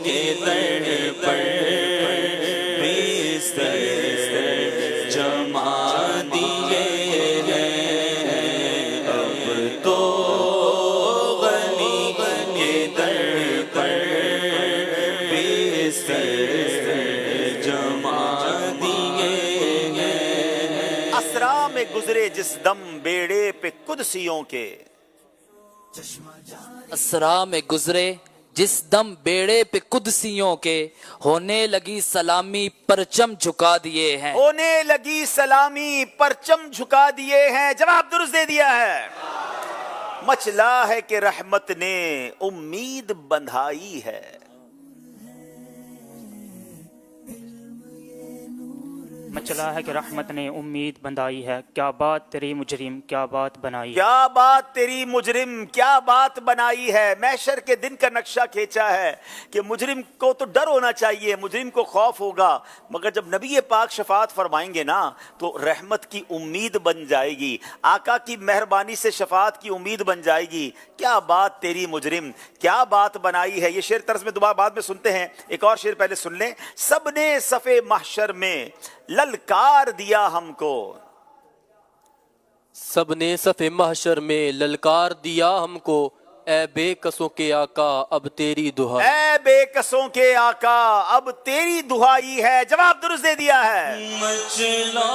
के दर पर बिस्तर जमा दिए हैं, अब तो गनी के दर पर बिस्तर जमा दिए हैं। असरा में गुजरे जिस दम बेड़े पे कुदसियों के, असरा में गुजरे जिस दम बेड़े पे कुदसियों के, होने लगी सलामी परचम झुका दिए हैं। होने लगी सलामी परचम झुका दिए हैं। जवाब दुरुस्त दे दिया है। मचला है कि रहमत ने उम्मीद बंधाई है, मचला है कि रहमत ने उम्मीद बंधाई है, क्या बात तेरी मुजरिम क्या बात बनाई। क्या बात तेरी मुजरिम क्या बात बनाई है। महशर के दिन का नक्शा खींचा है कि मुजरिम को तो डर होना चाहिए, मुजरिम को खौफ होगा, मगर जब नबी पाक शफात फरमाएंगे ना तो रहमत की उम्मीद बन जाएगी, आका की मेहरबानी से शफात की उम्मीद बन जाएगी। क्या बात तेरी मुजरिम क्या बात बनाई है। ये शेर तर्ज में दोबारा बाद में सुनते हैं, एक और शेर पहले सुन लें। सबने सफे महशर में ललकार दिया हमको, सबने सफ़े महशर में ललकार दिया हमको, ए बेकसों के आका अब तेरी दुहाई। ए बेकसों के आका अब तेरी दुहाई है। जवाब दुरुस्त दे दिया है। मचला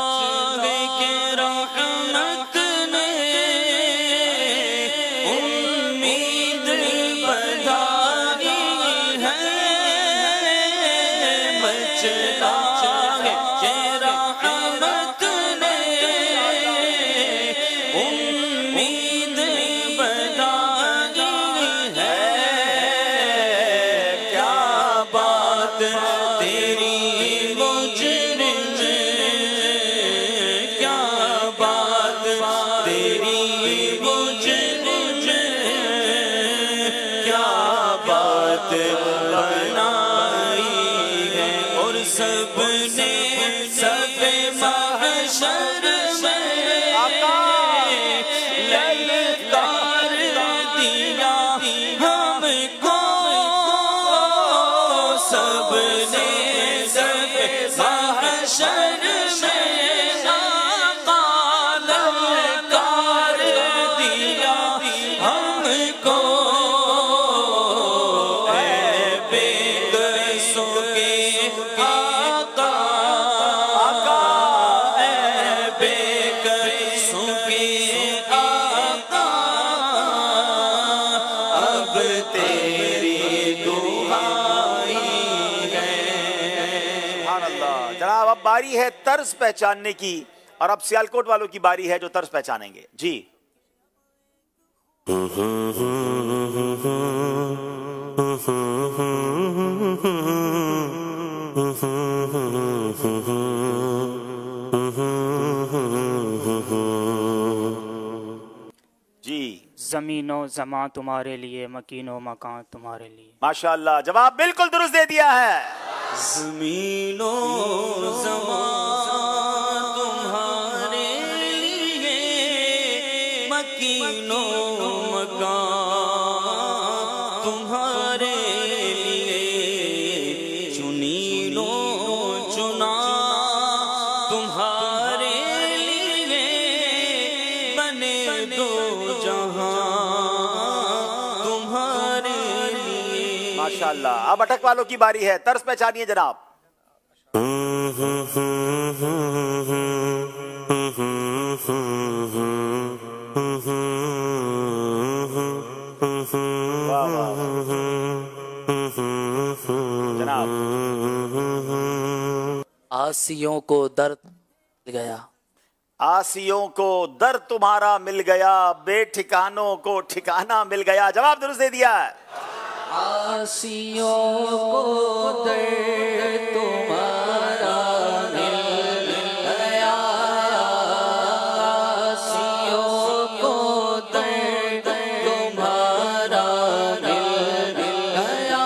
है कि रहमत ने उम्मीद बंधाई है, मचला है कि रहमत ने उम्मीद बंधाई है। क्या बात तेरी मुजरिम, क्या बात तेरी मुजरिम, क्या बात बनाई है। और सबने सबे महशर में ललकार दिया हमको, सबने सबे महशर में आका ललकार दिया हमको, ऐ बेकसों के आका, ऐ बेकसों के आका अब तेरी दुहाई है। सुभान अल्लाह। जनाब अब बारी है तर्ज पहचानने की, और अब सियालकोट वालों की बारी है जो तर्ज पहचानेंगे। जी जी ज़मीनो ज़मां तुम्हारे लिए, मकीनो मकान तुम्हारे लिए। माशाअल्लाह, जवाब बिल्कुल दुरुस्त दे दिया है। ज़मीनो ज़मां तुम्हारे लिए, मकीनो मकान तुम्हारे लिए, चुनी लो चुना तुम्हारे लिए, बने दो जहां तुम्हारे लिए। माशाअल्लाह। अब अटक वालों की बारी है, तर्ज पहचानिए जनाब। جناب آسیوں کو درد مل گیا، آسیوں کو در تمہارا مل گیا، بے ٹھکانوں کو ٹھکانہ مل گیا. جواب درست دے دیا ہے. آسیوں کو در تمہارا مل گیا، آسیوں کو در تمہارا مل گیا،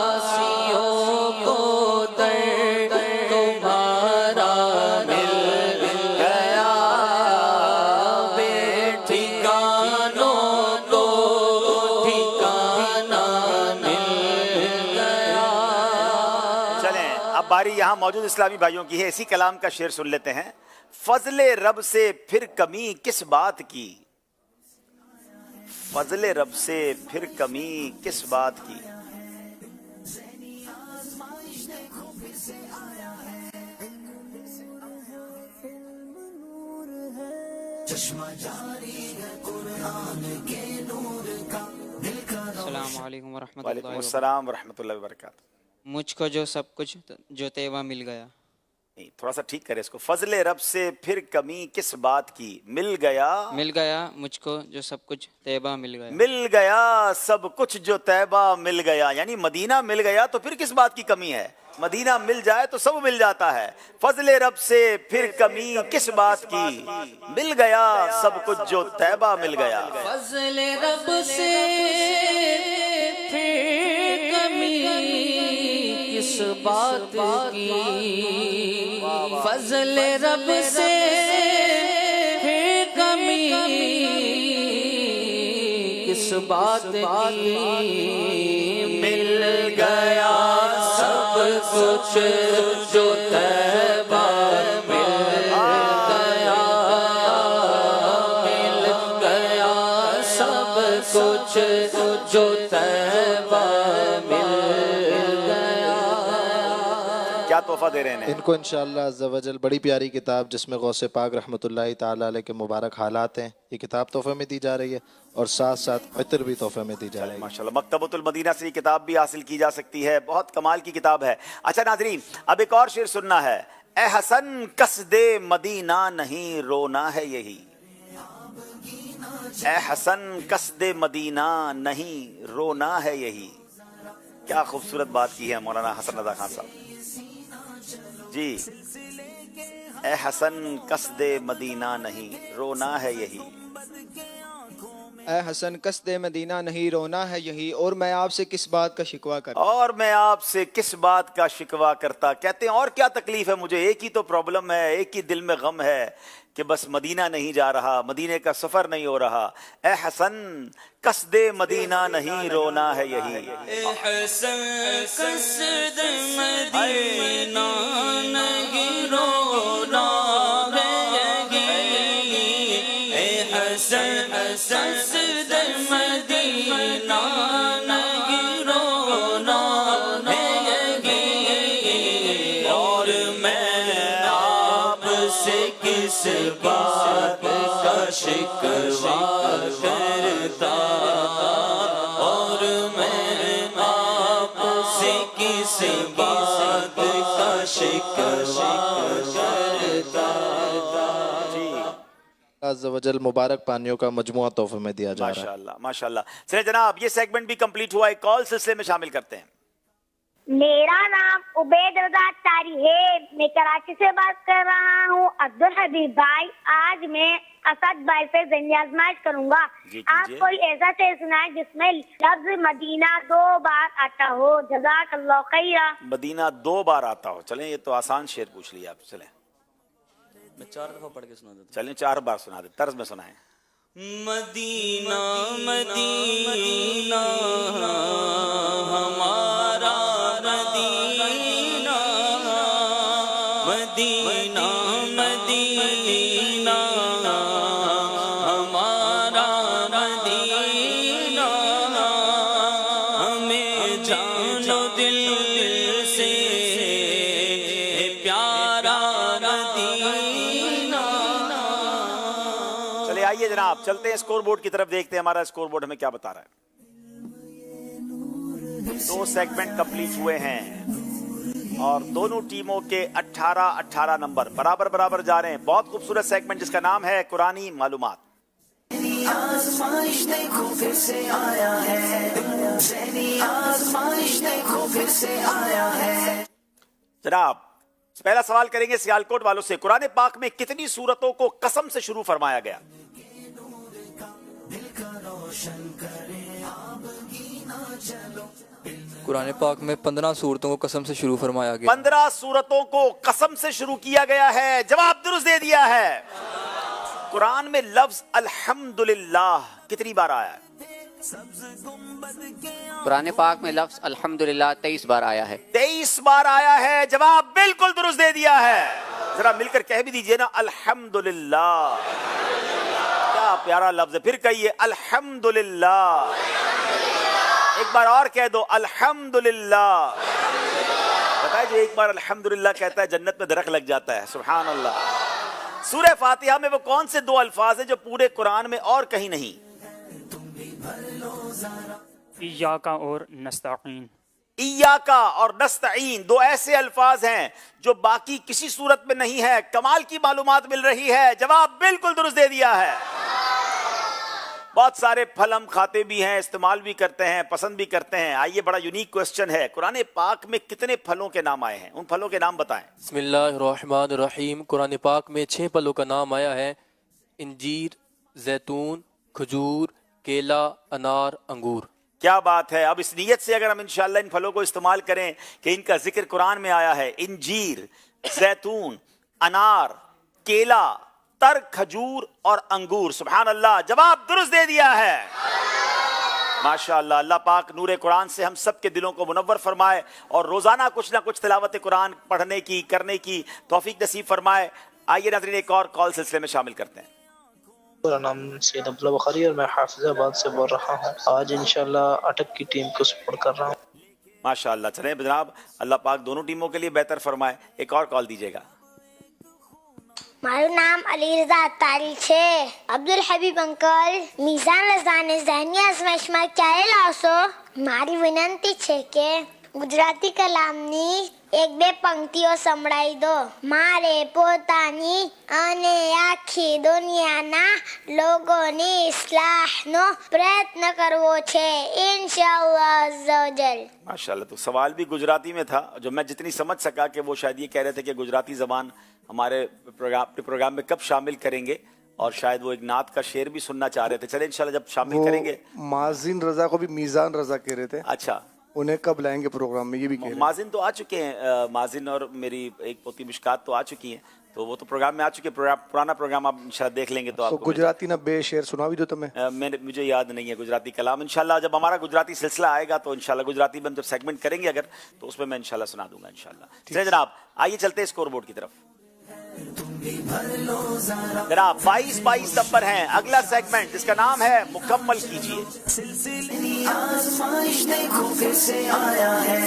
آسیوں کو در تمہارا مل گیا، بے ٹھکانوں کو باری یہاں موجود اسلامی بھائیوں کی ہے. اسی کلام کا شعر سن لیتے ہیں. فضل رب سے پھر کمی کس بات کی، فضل رب سے پھر کمی کس بات کی. السلام علیکم ورحمۃ اللہ وعلیکم السلام ورحمۃ اللہ وبرکاتہ. مجھ کو جو سب کچھ جو طیبہ مل گیا. نہیں، تھوڑا سا ٹھیک کرے اس کو. فضل رب سے پھر کمی کس بات کی، مل گیا مل گیا مجھ کو جو سب کچھ طیبہ مل گیا. مل گیا سب کچھ جو طیبہ مل گیا، یعنی مدینہ مل گیا تو پھر کس بات کی کمی ہے. مدینہ مل جائے تو سب مل جاتا ہے. فضل رب سے پھر کمی کس بات کی، مل گیا سب کچھ جو طیبہ مل گیا. فضل رب سے پھر کمی کس بات کی، فضل رب سے پھر کمی کس بات کی، مل گیا سب کچھ جو طیبہ مل گیا، مل گیا سب کچھ جو طیبہ مل گیا. کیا تحفہ دے رہے ہیں ان کو انشاءاللہ عز و جل بڑی پیاری کتاب جس میں غوث پاک رحمۃ اللہ تعالیٰ علیہ کے مبارک حالات ہیں، یہ کتاب تحفے میں دی جا رہی ہے اور ساتھ ساتھ عطر بھی تحفے میں دی جا رہی ہے. ماشاءاللہ مکتبۃ المدینہ سے یہ کتاب بھی حاصل کی جا سکتی ہے. بہت کمال کی کتاب ہے. اچھا ناظرین، اب ایک اور شعر سننا ہے. اے حسن قصد مدینہ نہیں رونا ہے یہی، اے حسن قصد مدینہ نہیں رونا ہے یہی. کیا خوبصورت بات کی ہے مولانا حسن رضا خان صاحب جی. اے حسن قصد مدینہ نہیں رونا ہے یہی. اے حسن قصد مدینہ نہیں رونا ہے یہی، اور میں آپ سے کس بات کا شکوہ کرتا. اور میں آپ سے کس بات کا شکوہ کرتا. کہتے ہیں اور کیا تکلیف ہے مجھے، ایک ہی تو پرابلم ہے، ایک ہی دل میں غم ہے کہ بس مدینہ نہیں جا رہا، مدینے کا سفر نہیں ہو رہا. اے حسن قصد مدینہ نہیں رونا ہے یہی. اے حسن قصد مدینہ نہیں رونا ہے یہی، اے حسن قصد مدینہ نہیں رونا ہے یہی. اور میں آپ سے کس بات کا شکوہ کرتا، اور میں آپ سے کس بات کا شکوہ کرتا. عز و جل مبارک پانیوں کا مجموعہ تحفے میں دیا جا رہا ہے. ماشاءاللہ ماشاءاللہ. چلیں جناب، یہ سیگمنٹ بھی کمپلیٹ ہوا. ایک کال سلسلے میں شامل کرتے ہیں. میرا نام عبید رضا تاری ہے، میں کراچی سے بات کر رہا ہوں. عبدالحبیب بھائی، آج میں اسد بھائی سے ذہنی آزمائش کروں گا. آپ کوئی ایسا شعر سنائیں جس میں لفظ مدینہ 2 بار آتا ہو. جزاک اللہ خیرا. مدینہ 2 بار آتا ہو. چلیں یہ تو آسان شعر پوچھ لیا آپ. چلیں میں 4 دفعہ پڑھ کے سنا دیتا ہوں. چلیں 4 بار سنا دیں، طرز میں سنائیں. مدینہ مدینہ ہمارا مدینہ، مدینہ مدینہ ہمارا مدینہ، ہمیں جان و دل سے پیارا مدینہ. आइए जनाब, चलते हैं स्कोर बोर्ड की तरफ, देखते हैं हमारा स्कोर बोर्ड हमें क्या बता रहा है। 2 सेगमेंट कंप्लीट हुए हैं और दोनों टीमों के 18-18 नंबर बराबर बराबर जा रहे हैं। बहुत खूबसूरत सेगमेंट जिसका नाम है कुरानी मालूमात। आज़माइश देखो फिर से आया है, ज़हनी आज़माइश देखो फिर से आया है। जनाब पहला सवाल करेंगे सियालकोट वालों से, कुरान पाक में कितनी सूरतों को कसम से शुरू फरमाया गया? कुरान पाक में 15 सूरतों को कसम से शुरू फरमाया गया। 15 सूरतों को कसम से शुरू किया गया है। जवाब दुरुस्त दे दिया है। कुरान में लफ्ज अल्हम्दुलिल्लाह कितनी बार आया है? कुरान पाक में लफ्ज अल्हम्दुलिल्लाह 23 बार आया है। 23 बार आया है। जवाब बिल्कुल दुरुस्त दे दिया है। जरा मिलकर कह भी दीजिए ना, अल्हम्दुलिल्लाह। क्या प्यारा लफ्ज है। फिर कहिए अल्हम्दुलिल्लाह। एक बार और कह दो अल्हम्दुलिल्लाह। बताइए जो एक बार अल्हम्दुलिल्लाह कहता है जन्नत में दरख्त लग जाता है। सुभान अल्लाह। सूरह फातिहा में वो कौन से 2 अल्फाज हैं जो पूरे कुरान में और कहीं नहीं? इय्याका और नस्तईन। इय्याका और नस्तईन 2 ऐसे अल्फाज हैं जो बाकी किसी सूरत में नहीं है। कमाल की मालूमात मिल रही है। जवाब बिल्कुल दुरुस्त दे दिया है। बहुत सारे फल हम खाते भी हैं, इस्तेमाल भी करते हैं, पसंद भी करते हैं। आइए बड़ा यूनिक क्वेश्चन है, कुरान पाक में कितने फलों के नाम आए हैं? उन फलों के नाम बताएं। बिस्मिल्लाहिर्रहमानिर्रहीम। कुरान पाक में 6 फलों का नाम आया है। इंजीर, जैतून, खजूर, केला, अनार, अंगूर। क्या बात है। अब इस नीयत से अगर हम इंशाअल्लाह इन फलों को इस्तेमाल करें कि इनका जिक्र कुरान में आया है, इंजीर, जैतून, अनार, केला, तर, खजूर और अंगूर। सुभान अल्लाह। जवाब दुरुस्त दे दिया है। माशाअल्लाह। अल्लाह पाक नूरे कुरान से हम सब के दिलों को मुनव्वर फरमाए और रोजाना कुछ ना कुछ तिलावत कुरान पढ़ने की, करने की तौफीक नसीब फरमाए। आइए नाज़रीन एक और कॉल सिलसिले में शामिल करते हैं। मेरा नाम सैयद अब्दुल्ला बुखारी और मैं हाफिजाबाद से बोल रहा हूँ। आज इंशाल्लाह अटक की टीम को सपोर्ट कर रहा हूँ। माशाअल्लाह। चले जनाब, अल्लाह पाक दोनों टीमों के लिए बेहतर फरमाए। एक और कॉल दीजिएगा। મારું નામ અલી રઝા અતારી છે। અબ્દુલ હબીબ અંકલ, મિઝાન રઝાને ઝહની આઝમાઈશમાં ક્યારે લાવશો? મારી વિનંતી છે કે ગુજરાતી કલામની 1-2 પંક્તિઓ સંભળાવી દો। મારે પોતાની અને આખી દુનિયાના લોકોની ઇસ્લાહનો પ્રયત્ન કરવો છે ઇન્શાઅલ્લાહ અઝ્ઝવજલ। माशाअल्लाह। तो सवाल भी गुजराती में था, जो मैं जितनी समझ सका कि वो शायद ये कह रहे थे कि गुजराती जबान हमारे प्रोग्राम में कब शामिल करेंगे, और शायद वो एक नात का शेर भी सुनना चाह रहे थे। चले इंशाल्लाह जब शामिल करेंगे। माजिन रजा को भी मीजान रजा कह रहे थे। अच्छा, उन्हें कब लाएंगे प्रोग्राम में, ये भी कह रहे हैं। माजिन तो आ चुके हैं। माजिन और मेरी एक पोती मिशकात तो आ चुकी हैं, तो वो तो प्रोग्राम में आ चुके हैं। पुराना प्रोग्राम आप इंशाल्लाह देख लेंगे तो आपको गुजराती ना बे शेर सुना भी दो तुम्हें। मुझे याद नहीं है गुजराती कलाम। इंशाल्लाह जब हमारा गुजराती सिलसिला आएगा तो इंशाल्लाह गुजराती में हम जब सेगमेंट करेंगे अगर, तो उसमें मैं इंशाल्लाह सुना दूंगा इंशाल्लाह। चलिए जनाब आइए चलते हैं स्कोर बोर्ड की तरफ। जनाब 22 नंबर हैं। अगला सेगमेंट जिसका नाम है मुकम्मल कीजिए। आज़माइश देखो फिर से आया है,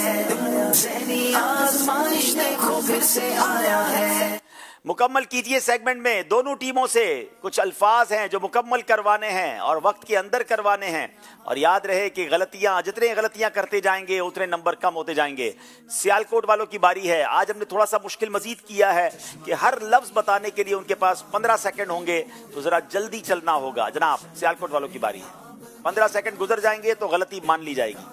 ज़हनी आज़माइश देखो फिर से आया है। मुकम्मल कीजिए सेगमेंट में दोनों टीमों से कुछ अल्फाज हैं जो मुकम्मल करवाने हैं और वक्त के अंदर करवाने हैं। और याद रहे कि गलतियां, जितने गलतियां करते जाएंगे उतने नंबर कम होते जाएंगे। सियालकोट वालों की बारी है। आज हमने थोड़ा सा मुश्किल मजीद किया है कि हर लफ्ज बताने के लिए उनके पास 15 सेकंड होंगे, तो जरा जल्दी चलना होगा। जनाब सियालकोट वालों की बारी है। 15 सेकंड गुजर जाएंगे तो गलती मान ली जाएगी।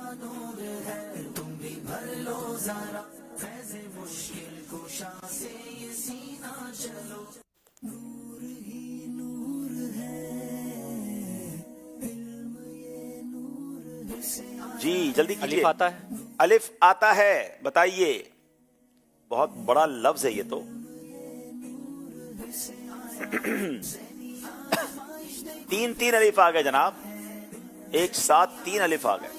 जी जल्दी कीजिए। अलिफ आता है। अलिफ आता है, बताइए। बहुत बड़ा लफ्ज है ये तो। तीन अलिफ आ गए जनाब, एक साथ 3 अलिफ आ गए।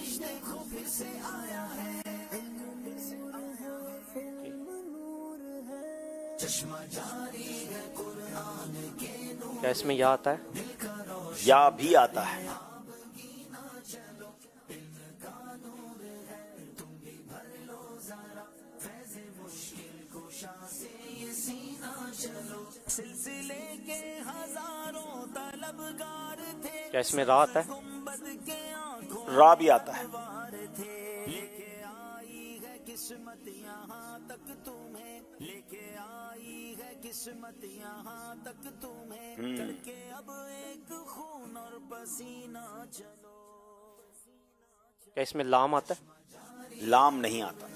क्या इसमें या आता है? या भी आता है। کیا اس میں را آتا ہے؟ را بھی آتا ہے. کیا اس میں لام آتا ہے؟ لام نہیں آتا.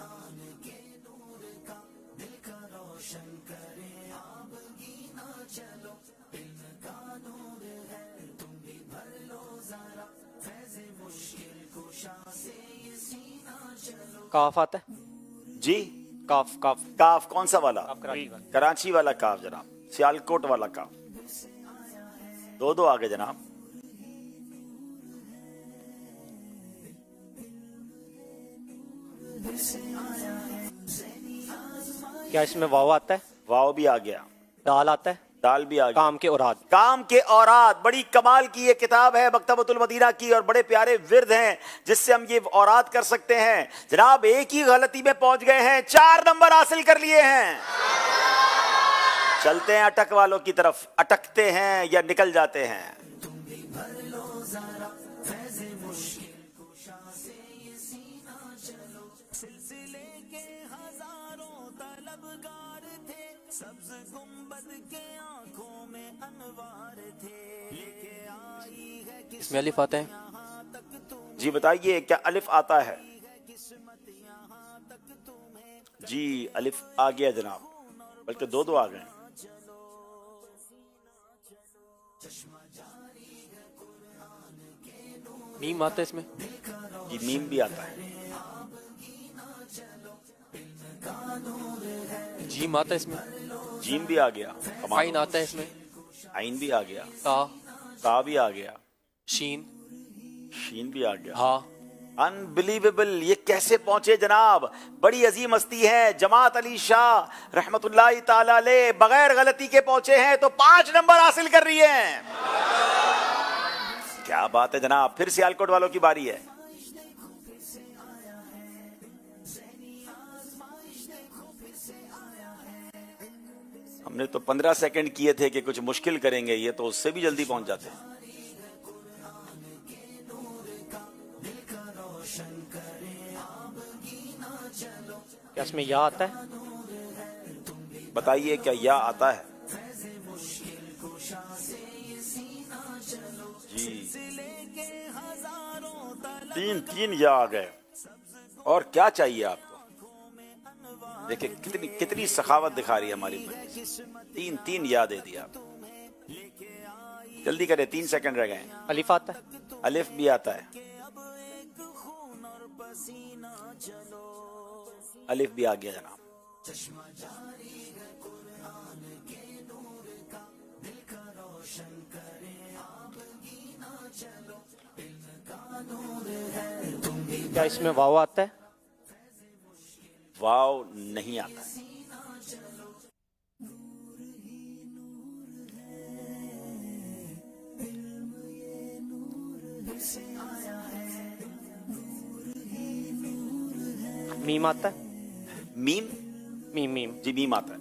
کاف آتا ہے؟ جی کاف کاف کاف کون سا والا؟ کراچی والا کاف جناب. سیالکوٹ والا کاف. دو آگے جناب. کیا اس میں واو آتا ہے؟ واو بھی آ گیا. دال آتا ہے؟ دال بھی آ گیا. کام کے اوراد. کام کے اوراد بڑی کمال کی یہ کتاب ہے مکتبۃ المدینہ کی اور بڑے پیارے ورد ہیں جس سے ہم یہ اوراد کر سکتے ہیں. جناب ایک ہی غلطی میں پہنچ گئے ہیں, 4 نمبر حاصل کر لیے ہیں. چلتے ہیں اٹک والوں کی طرف. اٹکتے ہیں یا نکل جاتے ہیں؟ اس میں الف آتا ہے؟ جی بتائیے کیا الف آتا ہے؟ جی الف آ گیا جناب, بلکہ دو آ گئے. میم آتا ہے اس میں؟ جی میم بھی آتا ہے. جیم آتا ہے اس میں؟ جیم بھی آ گیا. عین آتا ہے اس میں؟ عین بھی آ گیا. تا بھی آ گیا. شین بھی آ گیا. ہاں. انبلیویبل, یہ کیسے پہنچے جناب؟ بڑی عظیم ہستی ہے جماعت علی شاہ رحمت اللہ تعالی علیہ, بغیر غلطی کے پہنچے ہیں تو 5 نمبر حاصل کر رہی ہیں. کیا بات ہے جناب. پھر سیالکوٹ والوں کی باری ہے. ہم نے تو 15 سیکنڈ کیے تھے کہ کچھ مشکل کریں گے, یہ تو اس سے بھی جلدی پہنچ جاتے ہیں. کیا اس میں یا آتا ہے؟ بتائیے کیا یا آتا ہے؟ جی 3 یا آ گئے. اور کیا چاہیے آپ کو؟ دیکھیں کتنی سخاوت دکھا رہی ہے ہماری. 3 یا دے دیا. جلدی کرے, 3 سیکنڈ رہ گئے. الف آتا ہے؟ الف بھی آتا ہے. الف بھی آ گیا جناب. کیا اس میں واو آتا ہے؟ واو نہیں آتا ہے. میم آتا ہے؟ میم میم جی میم آتا ہے.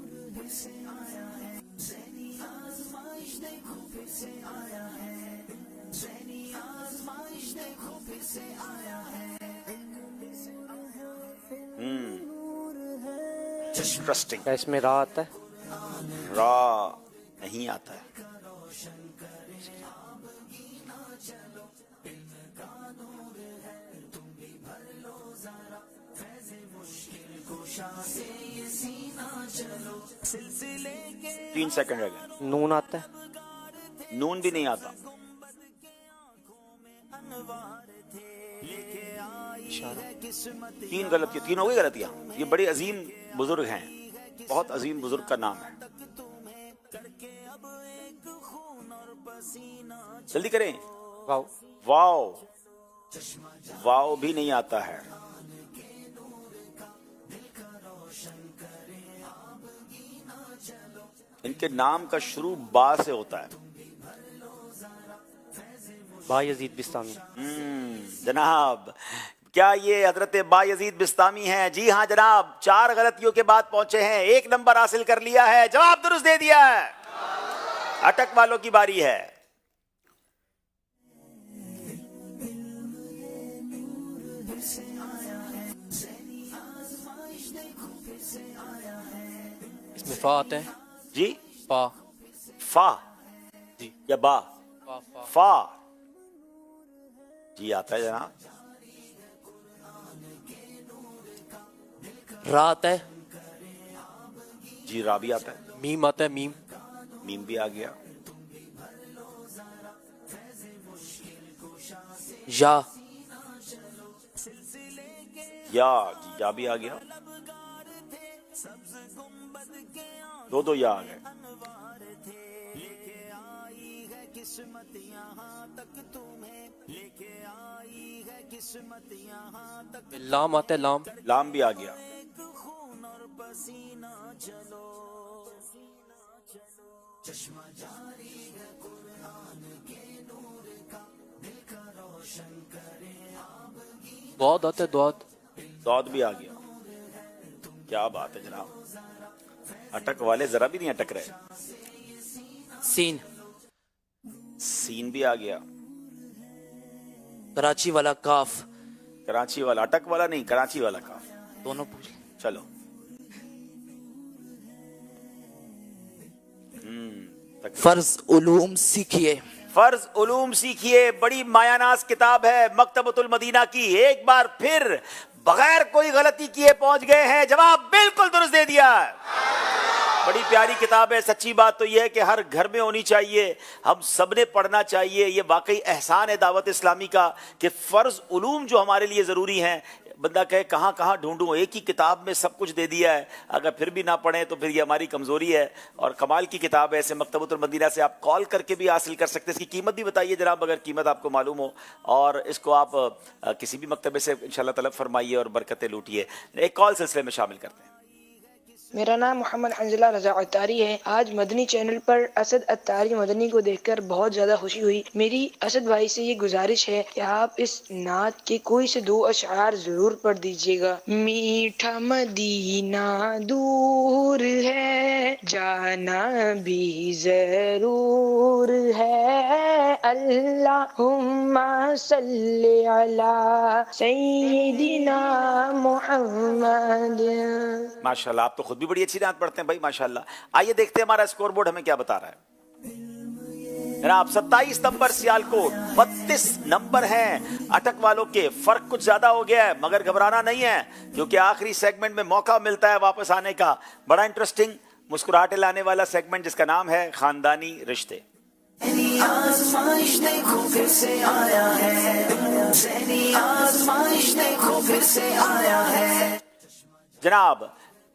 انٹرسٹنگ. کیا اس میں را آتا ہے؟ را نہیں آتا ہے. تین سیکنڈ رہ گئے. نون آتا ہے؟ نون بھی نہیں آتا. تین غلطی, تین ہو گئی غلطیاں. یہ بڑے عظیم بزرگ ہیں, بہت عظیم بزرگ کا نام ہے. جلدی کریں. واو. واو واو بھی نہیں آتا ہے. ان کے نام کا شروع با سے ہوتا ہے. با یزید بستامی. جناب کیا یہ حضرت با یزید بستامی ہیں؟ جی ہاں جناب، 4 غلطیوں کے بعد پہنچے ہیں، 1 نمبر حاصل کر لیا ہے، جواب درست دے دیا ہے۔ اٹک والوں کی باری ہے۔ اس میں فا آتا ہے جی فا فا جی یا با؟ فا جی آتا ہے جناب۔ را آتا ہے؟ جی را بھی آتا ہے۔ میم آتا ہے میم میم بھی آ گیا۔ یا یا جی یا بھی آ گیا۔ 2 یا آ گئے۔ لام آتا ہے لام لام بھی آ گیا۔ دعد آتا ہے دعد دعد بھی آ گیا۔ کیا بات ہے جناب، اٹک والے ذرا بھی نہیں اٹک رہے۔ سین سین بھی آ گیا۔ کراچی والا کاف کراچی والا، اٹک والا نہیں، کراچی والا کاف، دونوں پوچھ لیں۔ چلو فرض علوم سیکھیے۔ فرض علوم سیکھیے، بڑی مایہ ناز کتاب ہے مکتبۃ المدینہ کی۔ ایک بار پھر بغیر کوئی غلطی کیے پہنچ گئے ہیں، جواب بالکل درست دے دیا ہے۔ بڑی پیاری کتاب ہے۔ سچی بات تو یہ ہے کہ ہر گھر میں ہونی چاہیے، ہم سب نے پڑھنا چاہیے۔ یہ واقعی احسان ہے دعوت اسلامی کا کہ فرض علوم جو ہمارے لیے ضروری ہیں، بندہ کہے کہاں کہاں ڈھونڈوں، ایک ہی کتاب میں سب کچھ دے دیا ہے۔ اگر پھر بھی نہ پڑھیں تو پھر یہ ہماری کمزوری ہے، اور کمال کی کتاب ہے۔ ایسے مکتبۃ المدینہ سے آپ کال کر کے بھی حاصل کر سکتے ہیں۔ اس کی قیمت بھی بتائیے جناب اگر قیمت آپ کو معلوم ہو، اور اس کو آپ کسی بھی مکتبے سے انشاءاللہ طلب فرمائیے اور برکتیں لوٹیے۔ ایک کال سلسلے میں شامل کرتے ہیں۔ میرا نام محمد حنزلہ رضا عطاری ہے۔ آج مدنی چینل پر اسد عطاری مدنی کو دیکھ کر بہت زیادہ خوشی ہوئی۔ میری اسد بھائی سے یہ گزارش ہے کہ آپ اس نعت کے کوئی سے 2 اشعار ضرور پڑھ دیجیے گا۔ میٹھا مدینہ دور ہے، جانا بھی ضرور ہے، اللہم صلی علی سیدنا محمد۔ ماشاءاللہ، آپ تو خود بھی بڑی اچھی نعت پڑھتے ہیں بھائی، ماشاءاللہ۔ آئیے دیکھتے ہیں ہمارا اسکور بورڈ ہمیں کیا بتا رہا ہے جناب۔ 27 نمبر سیالکوٹ، 32 نمبر ہیں اٹک والوں کے۔ فرق کچھ زیادہ ہو گیا ہے مگر گھبرانا نہیں ہے، کیونکہ آخری سیگمنٹ میں موقع ملتا ہے واپس آنے کا۔ بڑا انٹرسٹنگ مسکراہٹیں لانے والا سیگمنٹ جس کا نام ہے خاندانی رشتے۔ آزمائش دیکھو پھر سے آیا ہے، ذہنی آزمائش دیکھو پھر سے آیا ہے۔ جناب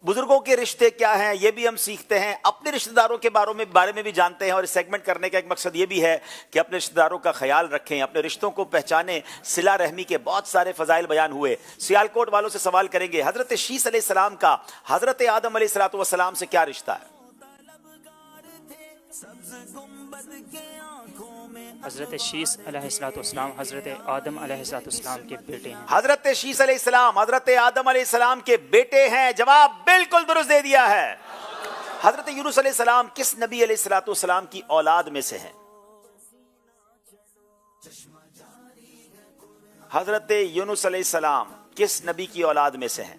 بزرگوں کے رشتے کیا ہیں یہ بھی ہم سیکھتے ہیں، اپنے رشتہ داروں کے بارے میں بھی جانتے ہیں، اور اس سیگمنٹ کرنے کا ایک مقصد یہ بھی ہے کہ اپنے رشتہ داروں کا خیال رکھیں، اپنے رشتوں کو پہچانیں۔ صلہ رحمی کے بہت سارے فضائل بیان ہوئے۔ سیالکوٹ والوں سے سوال کریں گے، حضرت شیس علیہ السلام کا حضرت آدم علیہ السلام سے کیا رشتہ ہے؟ حضرت شیس علیہ السلام حضرت آدم علیہ السلام کے بیٹے ہیں۔ حضرت شیس علیہ السلام حضرت آدم علیہ السلام کے بیٹے ہیں، جواب بالکل درست دے دیا ہے۔ حضرت یونس علیہ السلام کس نبی علیہ السلام کی اولاد میں سے ہیں؟ حضرت یونس علیہ السلام کس نبی کی اولاد میں سے ہیں؟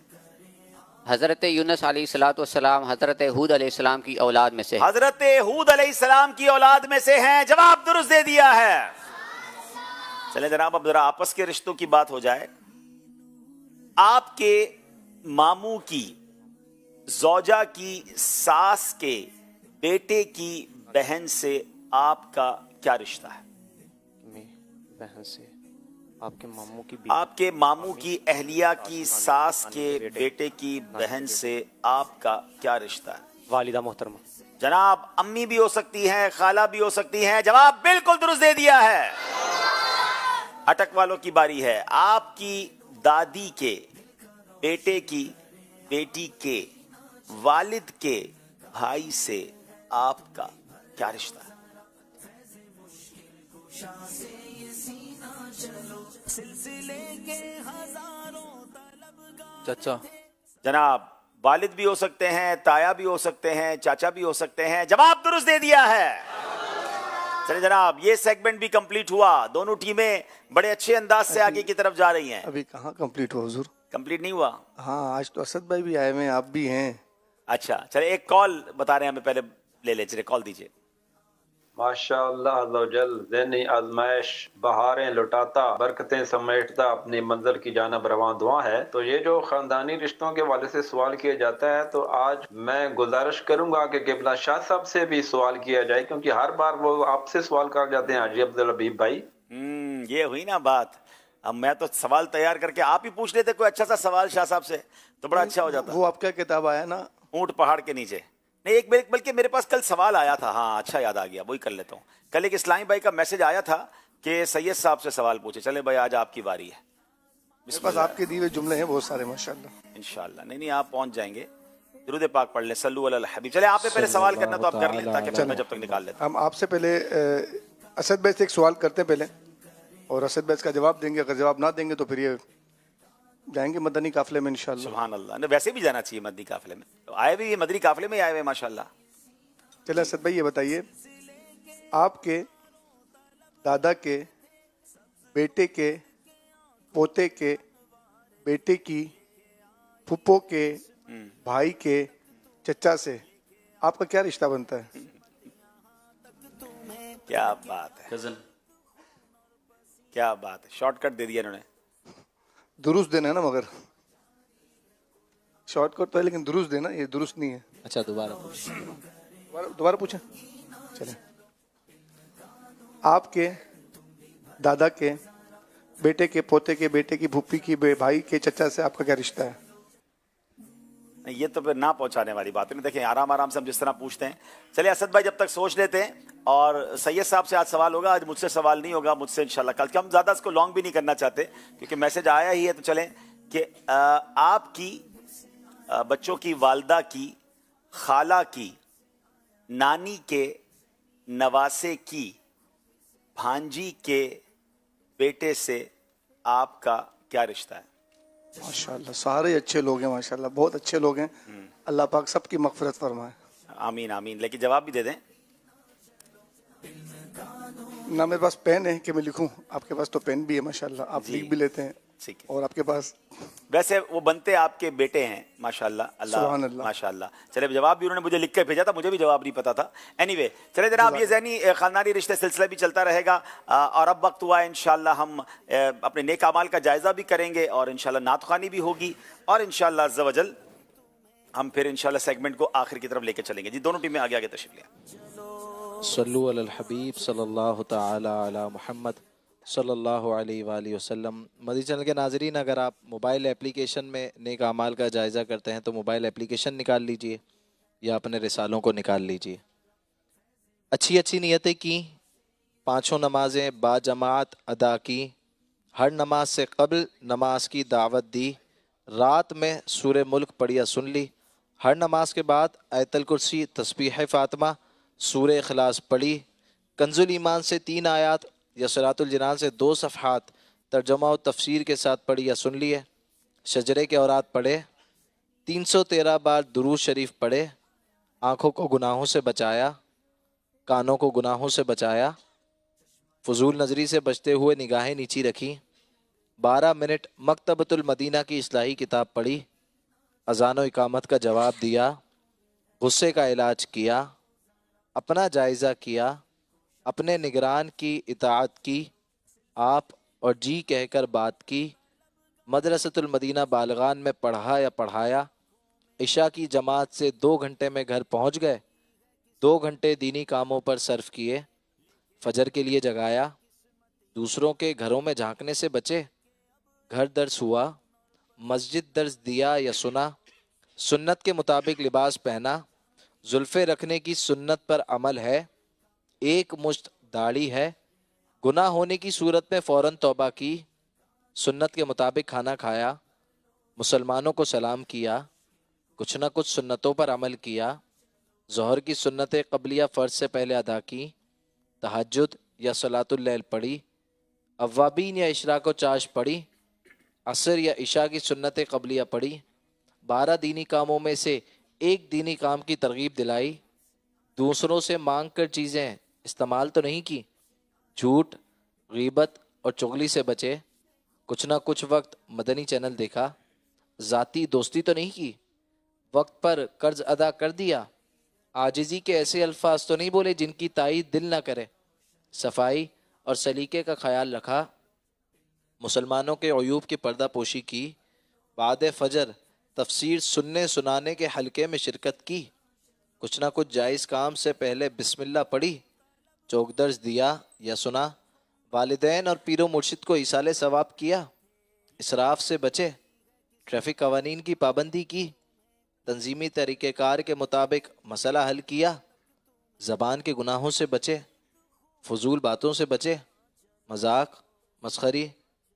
حضرت یونس علیہ السلام حضرت ہود علیہ السلام کی اولاد میں سے۔ حضرت ہود علیہ السلام کی اولاد میں سے ہیں، جواب درست دے دیا ہے۔ چلیں جناب اب ذرا آپس کے رشتوں کی بات ہو جائے۔ آپ کے ماموں کی زوجہ کی ساس کے بیٹے کی بہن سے آپ کا کیا رشتہ ہے؟ بہن سے آپ کے ماموں کی آپ کے ماموں کی اہلیہ کی ساس کے بیٹے کی بہن سے آپ کا کیا رشتہ ہے؟ والدہ محترمہ۔ جناب امی بھی ہو سکتی ہیں، خالہ بھی ہو سکتی ہیں، جواب بالکل درست دے دیا ہے۔ اٹک والوں کی باری ہے۔ آپ کی دادی کے بیٹے کی بیٹی کے والد کے بھائی سے آپ کا کیا رشتہ ہے؟ چچا جناب والد بھی ہو سکتے ہیں، تایا بھی ہو سکتے ہیں، چاچا بھی ہو سکتے ہیں. جواب درست دے دیا ہے. چلے جناب یہ سیگمنٹ بھی کمپلیٹ ہوا. دونوں ٹیمیں بڑے اچھے انداز سے آگے کی طرف جا رہی ہیں. ابھی کہاں کمپلیٹ ہوا حضور؟ کمپلیٹ نہیں ہوا؟ ہاں آج تو اسد بھائی بھی آئے ہوئے ہیں، آپ بھی ہیں. اچھا چلے ایک کال بتا رہے ہیں ہمیں، پہلے لے لیں. چلے کال دیجئے. ماشاء اللہ عز و جل ذہنی آزمائش بہاریں لٹاتا برکتیں سمیٹتا اپنی منزل کی جانب رواں دعا ہے. تو یہ جو خاندانی رشتوں کے والے سے سوال کیا جاتا ہے، تو آج میں گزارش کروں گا کہ قبلہ شاہ صاحب سے بھی سوال کیا جائے، کیونکہ ہر بار وہ آپ سے سوال کر جاتے ہیں حاجی عبدالحبیب بھائی. یہ ہوئی نا بات. اب میں تو سوال تیار کر کے آپ ہی پوچھ لیتے کوئی اچھا سا سوال شاہ صاحب سے تو بڑا اچھا ہو جاتا. وہ آپ کا کتاب آیا نا اونٹ پہاڑ کے نیچے. نہیں ایک بلکہ میرے پاس کل سوال آیا تھا. ہاں اچھا یاد آ گیا، وہی کر لیتا ہوں. کل ایک اسلامی بھائی کا میسج آیا تھا کہ سید صاحب سے سوال پوچھے. چلے بھائی آج آپ کی باری ہے. میرے پاس آپ کے دیے ہوئے جملے ہیں بہت سارے ماشاءاللہ. انشاءاللہ. نہیں آپ پہنچ جائیں گے. درود پاک پڑھ لیں، صلو علی الحبیب. چلے آپ نے پہلے سوال کرنا تو آپ کر لیں تاکہ میں جب تک نکال لیتا. ہم آپ سے پہلے اسد بھائی سے ایک سوال کرتے ہیں پہلے، اور اسد بھائی اس کا جواب دیں گے. اگر جواب نہ دیں گے تو پھر یہ جائیں گے مدنی قافلے میں انشاءاللہ. سبحان اللہ. ویسے بھی جانا چاہیے مدنی قافلے میں. آئے بھی مدنی قافلے میں آئے ہوئے ماشاءاللہ. چلے اسد بھائی یہ بتائیے، آپ کے دادا کے بیٹے کے پوتے کے بیٹے کی پھپھو کے بھائی کے چچا سے آپ کا کیا رشتہ بنتا ہے؟ کیا بات ہے، کیا بات ہے. شارٹ کٹ دے دیا انہوں نے. درست دینا ہے نا، مگر شارٹ کٹ تو ہے لیکن درست دینا، یہ درست نہیں ہے. اچھا دوبارہ پوچھیں. چلیں، آپ کے دادا کے بیٹے کے پوتے کے بیٹے کی پھوپھی کی بھائی کے چچا سے آپ کا کیا رشتہ ہے؟ یہ تو پھر نہ پہنچانے والی بات ہے. دیکھیں آرام سے ہم جس طرح پوچھتے ہیں. چلیے اسد بھائی جب تک سوچ لیتے ہیں. اور سید صاحب سے آج سوال ہوگا، آج مجھ سے سوال نہیں ہوگا، مجھ سے انشاءاللہ کل. کہ ہم زیادہ اس کو لانگ بھی نہیں کرنا چاہتے کیونکہ میسج آیا ہی ہے. تو چلیں کہ آپ کی بچوں کی والدہ کی خالہ کی نانی کے نواسے کی بھانجی کے بیٹے سے آپ کا کیا رشتہ ہے؟ ماشاءاللہ سارے اچھے لوگ ہیں ماشاءاللہ، بہت اچھے لوگ ہیں. اللہ پاک سب کی مغفرت فرمائے. آمین آمین. لیکن جواب بھی دے دیں. نہ میرے پاس پین ہے کہ میں لکھوں، آپ کے پاس تو پین بھی ہے ماشاءاللہ، آپ لکھ بھی لیتے ہیں. اور آپ کے پاس ویسے وہ بنتے آپ کے بیٹے ہیں ماشاءاللہ. سبحان اللہ ماشاءاللہ. چلے جواب بھی انہوں نے مجھے لکھ کے بھیجا تھا، مجھے بھی جواب نہیں پتا تھا. اینی وے چلے جناب یہ ذہنی خاندانی رشتے سلسلہ بھی چلتا رہے گا. اور اب وقت ہوا ہے انشاءاللہ ہم اپنے نیک اعمال کا جائزہ بھی کریں گے اور انشاءاللہ نعت خوانی بھی ہوگی. اور انشاءاللہ عز و جل ہم پھر انشاءاللہ سیگمنٹ کو آخر کی طرف لے کے چلیں گے. جی دونوں ٹیمیں آگے آگے تشریف لیں. صلو علی الحبیب صلی اللہ تعالی علی محمد صلی اللہ علیہ وآلہ وسلم. مدنی چینل کے ناظرین، اگر آپ موبائل اپلیکیشن میں نیک اعمال کا جائزہ کرتے ہیں تو موبائل اپلیکیشن نکال لیجئے یا اپنے رسالوں کو نکال لیجئے. اچھی نیتیں کی، 5 نمازیں با جماعت ادا کی، ہر نماز سے قبل نماز کی دعوت دی، رات میں سورہ ملک پڑھیا سن لی، ہر نماز کے بعد آیت الکرسی تسبیح فاطمہ سورہ اخلاص پڑھی، کنز الایمان سے 3 آیات یا صراط الجنان سے 2 صفحات ترجمہ و تفسیر کے ساتھ پڑھی یا سن لیے، شجرے کے اوراد پڑھے، 313 بار درود شریف پڑھے، آنکھوں کو گناہوں سے بچایا، کانوں کو گناہوں سے بچایا، فضول نظری سے بچتے ہوئے نگاہیں نیچی رکھی، 12 منٹ مکتبۃ المدینہ کی اصلاحی کتاب پڑھی، اذان و اقامت کا جواب دیا، غصے کا علاج کیا، اپنا جائزہ کیا، اپنے نگران کی اطاعت کی، آپ اور جی کہہ کر بات کی، مدرسۃ المدینہ بالغان میں پڑھا یا پڑھایا، عشاء کی جماعت سے 2 گھنٹے میں گھر پہنچ گئے، 2 گھنٹے دینی کاموں پر صرف کیے، فجر کے لیے جگایا، دوسروں کے گھروں میں جھانکنے سے بچے، گھر درس ہوا، مسجد درس دیا یا سنا، سنت کے مطابق لباس پہنا، زلفیں رکھنے کی سنت پر عمل ہے، 1 مشت داڑھی ہے، گناہ ہونے کی صورت میں فوراً توبہ کی، سنت کے مطابق کھانا کھایا، مسلمانوں کو سلام کیا، کچھ نہ کچھ سنتوں پر عمل کیا، ظہر کی سنت قبلیہ فرض سے پہلے ادا کی، تہجد یا صلاۃ اللیل پڑھی، अव्वाबीन या इशराक व चाश पढ़ी, असर या इशा की सुन्नत क़बलिया पढ़ी, 12 दीनी कामों में से एक दीनी काम की तरगीब दिलाई, दूसरों से मांग कर चीज़ें इस्तेमाल तो नहीं की, झूठ, गीबत और चुगली से बचे, कुछ ना कुछ वक्त मदनी चैनल देखा, ज़ाती दोस्ती तो नहीं की, वक्त पर कर्ज अदा कर दिया, आजिज़ी के ऐसे अल्फाज तो नहीं बोले जिनकी ताईद दिल ना करे, सफाई और सलीके का ख्याल रखा, मुसलमानों के अयूब की पर्दा पोशी की, बाद फजर तफसीर सुनने सुनाने के हलके में शिरकत की, कुछ ना कुछ जायज़ काम से पहले बिस्मिल्लाह पढ़ी, चौकदर्ज दिया या सुना, वालिदैन और पीरो मुर्शिद को इसाले सवाब किया, इसराफ से बचे, ट्रैफिक कवानीन की पाबंदी की, तंजीमी तरीक़ेकार के मुताबिक मसला हल किया, ज़बान के गुनाहों से बचे, फजूल बातों से बचे, मजाक, मस्खरी,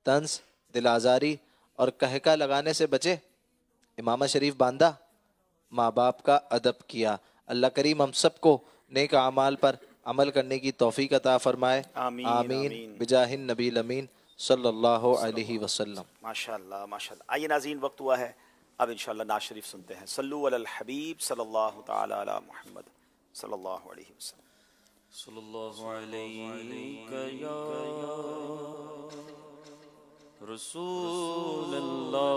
तंज, दिल आज़ारी और कहका लगाने से बचे, इमामा शरीफ बांधा, माँ बाप का अदब किया। अल्लाह करीम हम सबको नेक आमाल पर अमल करने की तौफीक अता फरमाए। आमीन, आमीन आमीन। बिजाहिन नबील अमीन सल्लल्लाहु अलैहि वसल्लम। माशाअल्लाह माशाअल्लाह। आइए नाज़रीन, वक्त हुआ है अब इंशाअल्लाह नाज़ शरीफ सुनते हैं। सल्लु अलल हबीब सल्लल्लाहु तआला अला मुहम्मद सल्लल्लाहु अलैहि वसल्लम। सल्लल्लाहु अलैका या रसूल अल्लाह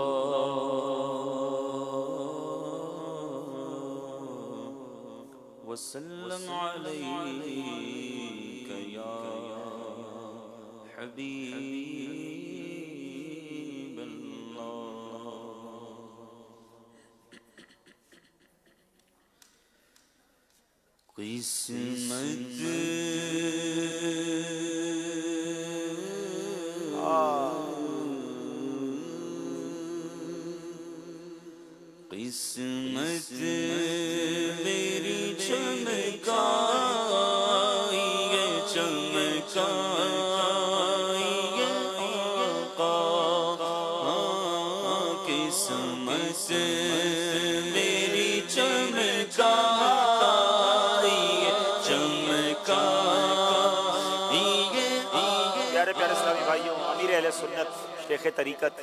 वसल्लम अलैका या हबीब अल्लाह। किस्मत किस्मत मेरी चमकाई है चमकाई है आका, किस्मत मेरी चमकाई है चमकाई है। प्यारे प्यारे इस्लामी भाइयों, अमीर अहले सुन्नत शेख तरीक़त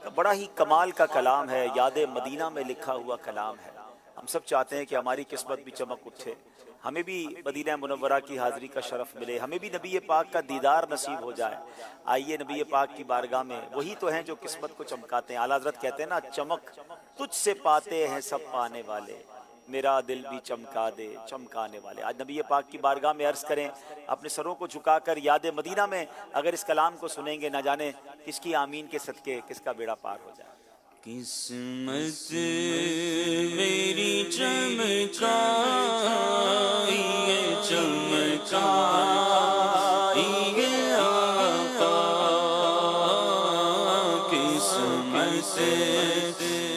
का बड़ा ही कमाल का कलाम है, याद मदीना में लिखा हुआ कलाम है। हम सब चाहते हैं कि हमारी किस्मत भी चमक उठे, हमें भी मदीना मुनव्वरा की हाज़री का शरफ मिले, हमें भी नबी पाक का दीदार नसीब हो जाए। आइए नबी पाक की बारगाह में, वही तो हैं जो किस्मत को चमकाते हैं। आला हज़रत कहते हैं ना, चमक तुझसे पाते हैं सब पाने वाले, मेरा दिल भी चमका दे चमकाने वाले। आज नबी पाक की बारगाह में अर्ज़ करें, अपने सरों को झुकाकर याद मदीना में अगर इस कलाम को सुनेंगे, न जाने किसकी आमीन के सदके किसका बेड़ा पार हो जाए। किस्मत मेरी चमकाई है चमकाई है आका, किस्मत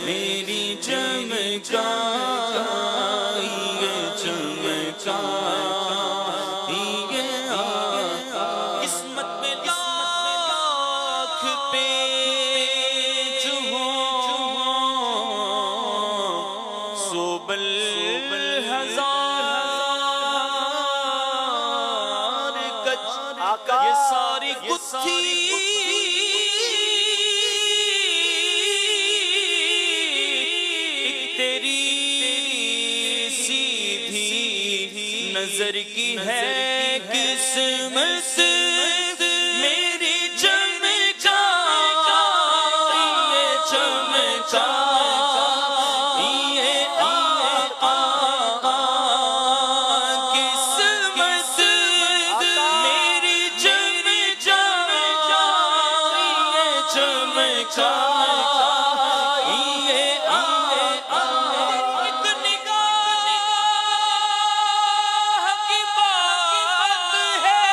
मेरी चमकाई है चमकाई है आका। किस्मत में लाख पेच हो, सोबल हजार गज आका, ये सारी गुत्थी तेरी सीधी नजर की है। किस्मत मेरी चमकाई है चमकाई है आका, किस्मत मेरी चमकाई है चमकाई है आका। एक निगाह की बात है,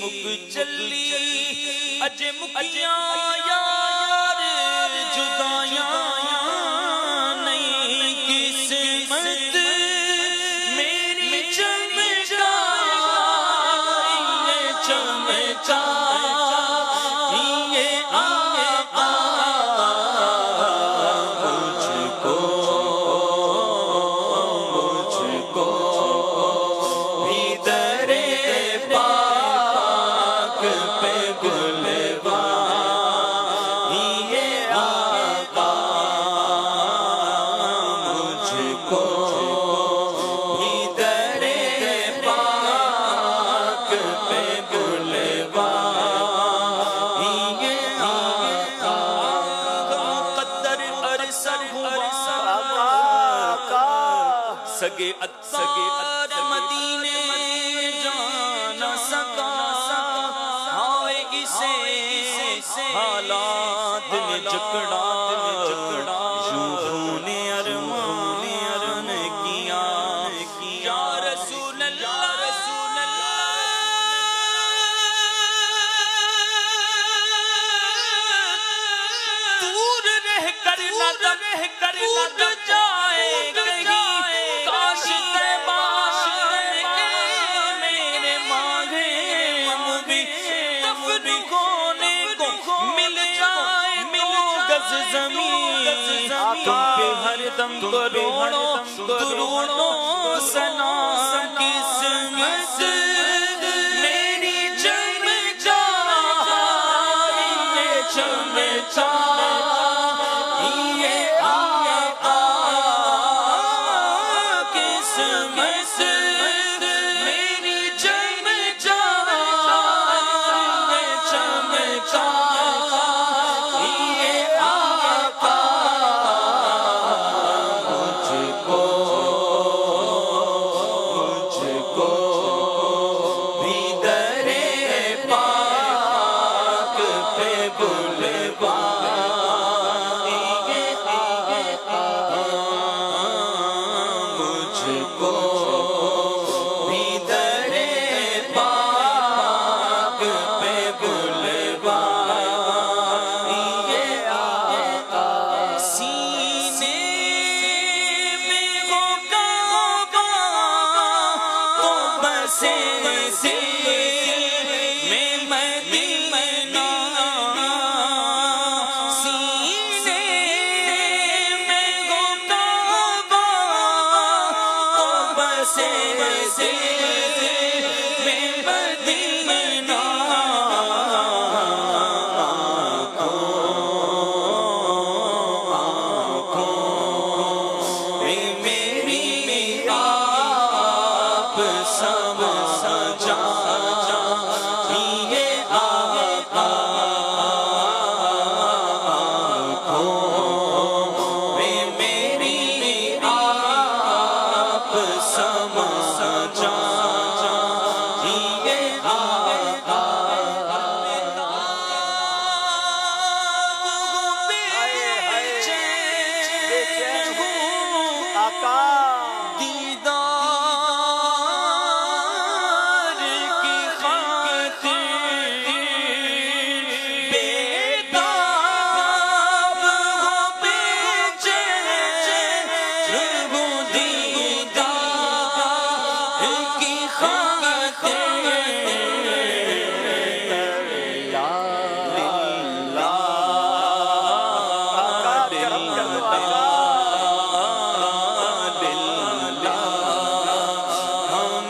मुक चली अज मुकिया यार जुदाया नहीं किस्मत मेरी चमचा चमचा ये आका मुझको भी दरे पाक पे गुलवा ये आका मुझको भी दरे पाक पे गुलवा ये आका मुक़द्दर अरसा हुआ सगे अत्तार मदीने जाना सका हाय इसे हालात ने जकड़ा यूं ने अरमान किया या रसूल अल्लाह दूर रह कर टूट जाए कहीं काश तैबा मेरे मांगे भी दफन होने को मिल जाए दो गज ज़मीन तुम पे हर दम करोड़ों सना किस्मत मेरी चमचा ये चमचा ये आका किस्मत मेरी चमचा ये चमचा ये आका मुझको भी दरे पाक पे बुलवा मुझको भी दरे पाक पे बुलवा ये आका सीने में हो काबा तो बसे में मदीना सीने में हो काबा तो बसे में मदीना मेरी आप सब सजा ये आका मेरी आप सब सजा ये आका बेचैन हूँ दीदार की खातिर बेताब हो बेचैन हूँ दीदार की खातिर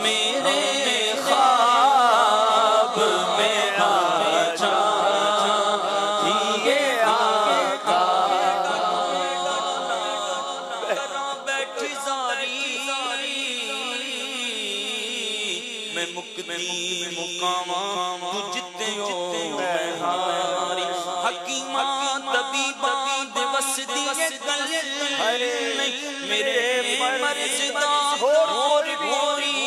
मेरे ख्वाब में आजा ये आका बैठी जारी मैं मुक्ति मुकामा तुझते हो मैं हारी हकीमा तबीबा दिवस दिए कल मेरे मर्ज़दा और गोरी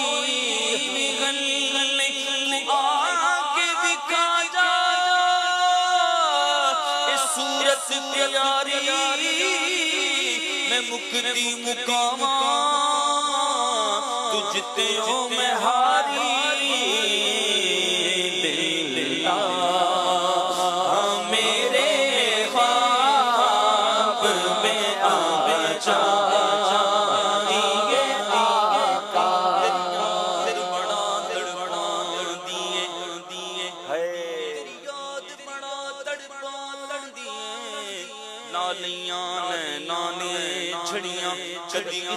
आके दिखा जा इस सूरत प्यारी मैं मुक्ति मुकामा तुझते हो मैं हारी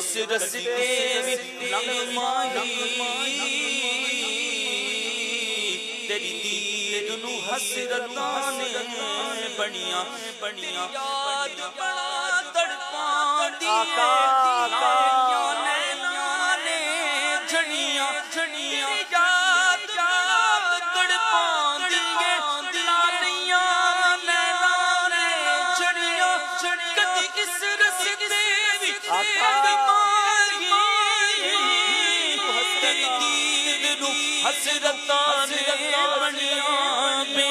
حسرت کے نغمائی تیری دید نو حسرتاں نے بڑیاں بڑیاں یاد بڑا تڑپاں دی میریاں نینا نے جھڑیاں جھڑیاں یاد تڑپاں دی لالیاں نینا نے جھڑیاں کدی اس رستے وچ تیری دید نو حسرتاں نے بڑیاں بے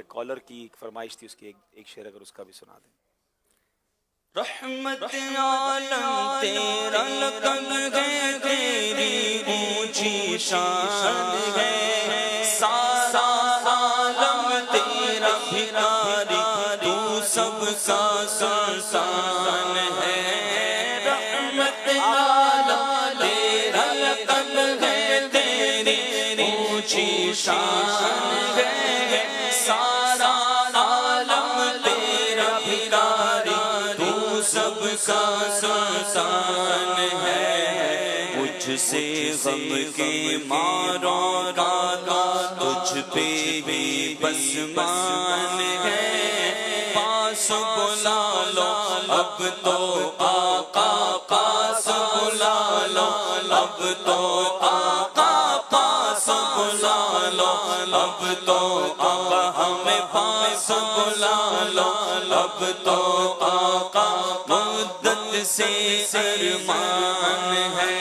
کالر کی ایک فرمائش تھی، اس کی ایک شعر اگر اس کا بھی سنا دیں. رحمت عالم تیرا لقب ہے، تیری اونچی شان ہے، سارا عالم تیرا بھکاری، تو سب کا سلطان ہے. رحمت عالم تیرا لقب ہے، تیری اونچی شان ہے، سارا عالم تیرا بھکاری، تو سب کا سلطان ہے. مجھ سے غم کے ماروں کا تجھ پہ ہی بس مان ہے. پاس بلا لو اب تو آقا، پاس بلا لو اب تو آقا، پاس بلا لو اب تو آقا، ہمیں پاس بلا لو اب تو آقا. مدت سے ارمان ہے،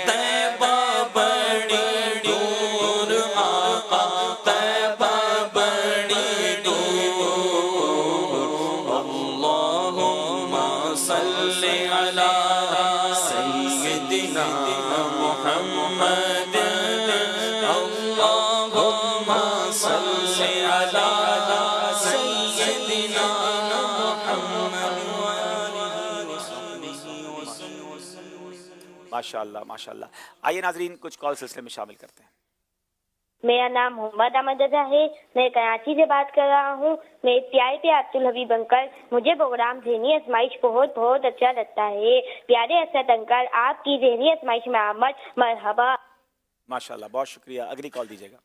طیبہ بڑی دور آقا، طیبہ بڑی دور. اللہم صلی علی سیدنا محمد، اللہم صلی علی سیدنا ماشاء اللہ ماشاء اللہ. آئیے ناظرین کچھ کال سلسلے میں شامل کرتے ہیں. میرا نام محمد احمد رضا ہے، میں کراچی سے بات کر رہا ہوں. میرے پیارے پیارے عبدالحبیب انکل، مجھے پروگرام ذہنی آزمائش بہت بہت اچھا لگتا ہے. پیارے اسد انکل، آپ کی ذہنی آزمائش میں آمد مرحبا. ماشاء اللہ، بہت شکریہ. اگلی کال دیجیے گا.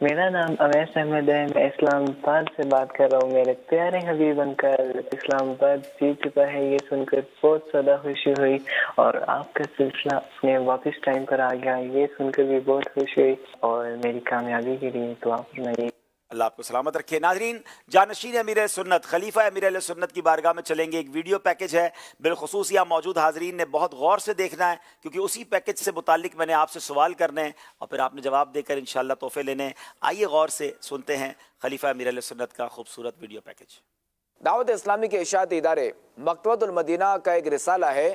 میرا نام اویس احمد ہے، میں اسلام آباد سے بات کر رہا ہوں. میرے پیارے حبیب انکل اسلام آباد جیت چکا ہے، یہ سن کر بہت زیادہ خوشی ہوئی. اور آپ کا سلسلہ اپنے واپس ٹائم پر آ گیا، یہ سن کر بھی بہت خوشی ہوئی. اور میری کامیابی کے لیے دعا فرمائیے. अल्लाह आपको सलामत रखे। नाजरीन, जानशीन अमीर सुन्नत खलीफा अमीर सुन्नत की बारगाह में चलेंगे। एक वीडियो पैकेज है, बिलखुसूस यहाँ मौजूद हाजरीन ने बहुत गौर से देखना है, क्योंकि उसी पैकेज से मुतालिक मैंने आपसे सवाल करने हैं और फिर आपने जवाब देकर इंशाअल्लाह तोहफे लेने हैं। आइए गौर से सुनते हैं खलीफा अमीर सुन्नत का खूबसूरत वीडियो पैकेज। दावत इस्लामी के इशाअती इदारे मकतबतुल मदीना का एक रिसाला है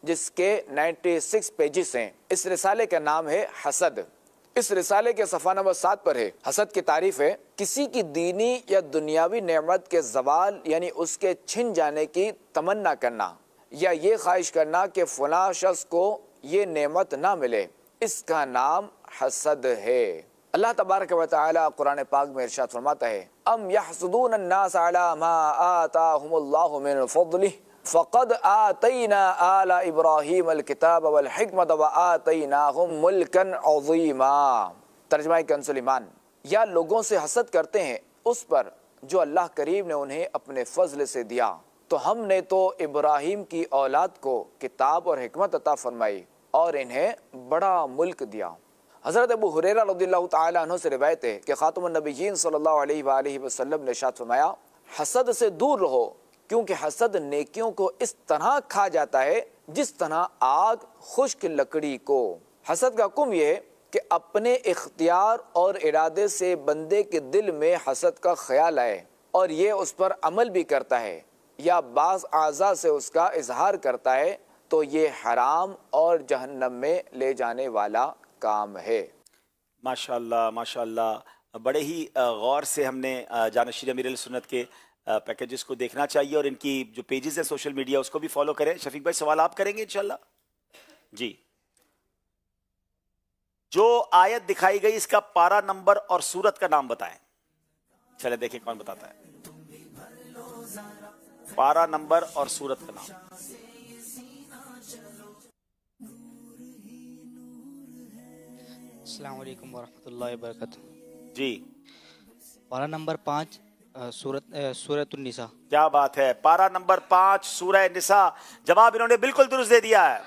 जिसके 96 पेजेस हैं। इस रिसाले का नाम है हसद। इस रिसाले के सफ़ा नंबर 7 पर है। हसद की तारीफ है किसी की दीनी या दुनियावी नेमत के जवाल यानी उसके छिन जाने की तमन्ना करना या ये ख्वाहिश करना कि फला शख्स को ये नेमत ना मिले, इसका नाम हसद है। अल्लाह तबारक व तआला कुरान पाक में इरशाद फरमाता है, अम यहसुदून अन्नास अला मा आताहुमुल्लाहु मिन फضलिह फ़क़द आतैना आला इब्राहीम अल-किताब वल हिकमत व आतैनाहुम मुल्कन अज़ीमा। तर्जुमा कंज़ुल ईमान, या लोगों से हसद करते हैं उस पर जो अल्लाह करीम ने उन्हें अपने फजल से दिया, तो हमने तो इब्राहीम की औलाद को किताब और हिकमत अता फरमाई और इन्हें बड़ा मुल्क दिया। हज़रत अबू हुरैरा रज़ियल्लाहु तआला अन्हु से रिवायत है कि खातमुन नबिय्यीन सल्लल्लाहु अलैहि वसल्लम ने इरशाद फरमाया, हसद से दूर रहो, क्योंकि हसद नेकियों को इस तरह खा जाता है जिस तरह आग खुश्क लकड़ी को। हसद का हुक्म यह है कि अपने इख्तियार और इरादे से बंदे के दिल में हसद का ख्याल आए और ये उस पर अमल भी करता है या बाज़ आज़ा से उसका इजहार करता है, तो ये हराम और जहन्नम में ले जाने वाला काम है। माशाअल्लाह माशाअल्लाह, बड़े ही गौर से हमने जानशीन अमीर सुन्नत के पैकेजेस को देखना चाहिए और इनकी जो पेजेस है सोशल मीडिया उसको भी फॉलो करें। शफीक भाई, सवाल आप करेंगे इंशाल्लाह जी। जो आयत दिखाई गई इसका पारा नंबर और सूरत का नाम बताएं। चले देखें कौन बताता है। पारा नंबर और सूरत का नाम। अस्सलाम वालेकुम वरहमतुल्लाहि वबरकातुहू। जी, पारा नंबर 5 सूरत निसा। क्या बात है, पारा नंबर 5 सूरह निसा। जवाब इन्होंने बिल्कुल दुरुस्त दे दिया है।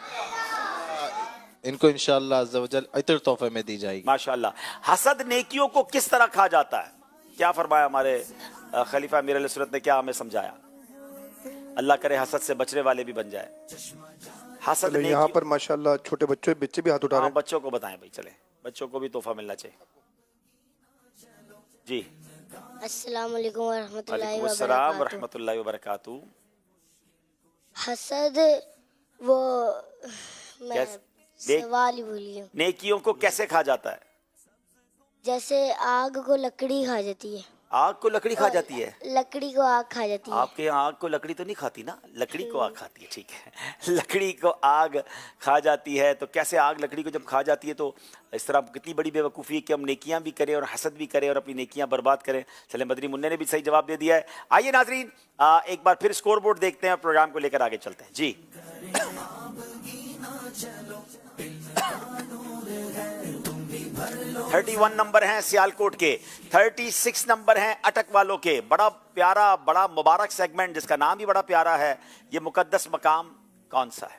इनको इंशाअल्लाह अज़्ज़ा वजल इतर तोहफे में दी जाएगी। माशाअल्लाह। हसद नेकियों को किस तरह खा जाता है, क्या फरमाया हमारे खलीफा अमीर सुन्नत ने, क्या हमें समझाया। अल्लाह करे हसद से बचने वाले भी बन जाए। हसद यहाँ पर माशाअल्लाह छोटे बच्चे भी हाथ उठा रहे हैं। बच्चों को बताएं भाई, चले बच्चों को भी तोहफा मिलना चाहिए जी। अस्सलाम वालेकुम वरहमतुल्लाहि वबरकातुहू। हसद वो मैं सवाल ही भूली। नेकियों को कैसे खा जाता है? जैसे आग को लकड़ी खा जाती है। आग को लकड़ी खा जाती है? लकड़ी को आग खा जाती है। आपके यहाँ आग को लकड़ी तो नहीं खाती ना, लकड़ी को आग खाती है। ठीक है, लकड़ी को आग खा जाती है। तो कैसे आग लकड़ी को जब खा जाती है, तो इस तरह कितनी बड़ी बेवकूफ़ी है कि हम नेकियां भी करें और हसद भी करें और अपनी नेकियां बर्बाद करें। चले, बदरी मुन्ने ने भी सही जवाब दे दिया है। आइए नाजरीन, एक बार फिर स्कोर बोर्ड देखते हैं और प्रोग्राम को लेकर आगे चलते हैं जी। 31 नंबर हैं सियालकोट के, 36 नंबर हैं अटक वालों के। बड़ा प्यारा, बड़ा मुबारक सेगमेंट जिसका नाम भी बड़ा प्यारा है। ये मुकद्दस मकाम कौन सा है?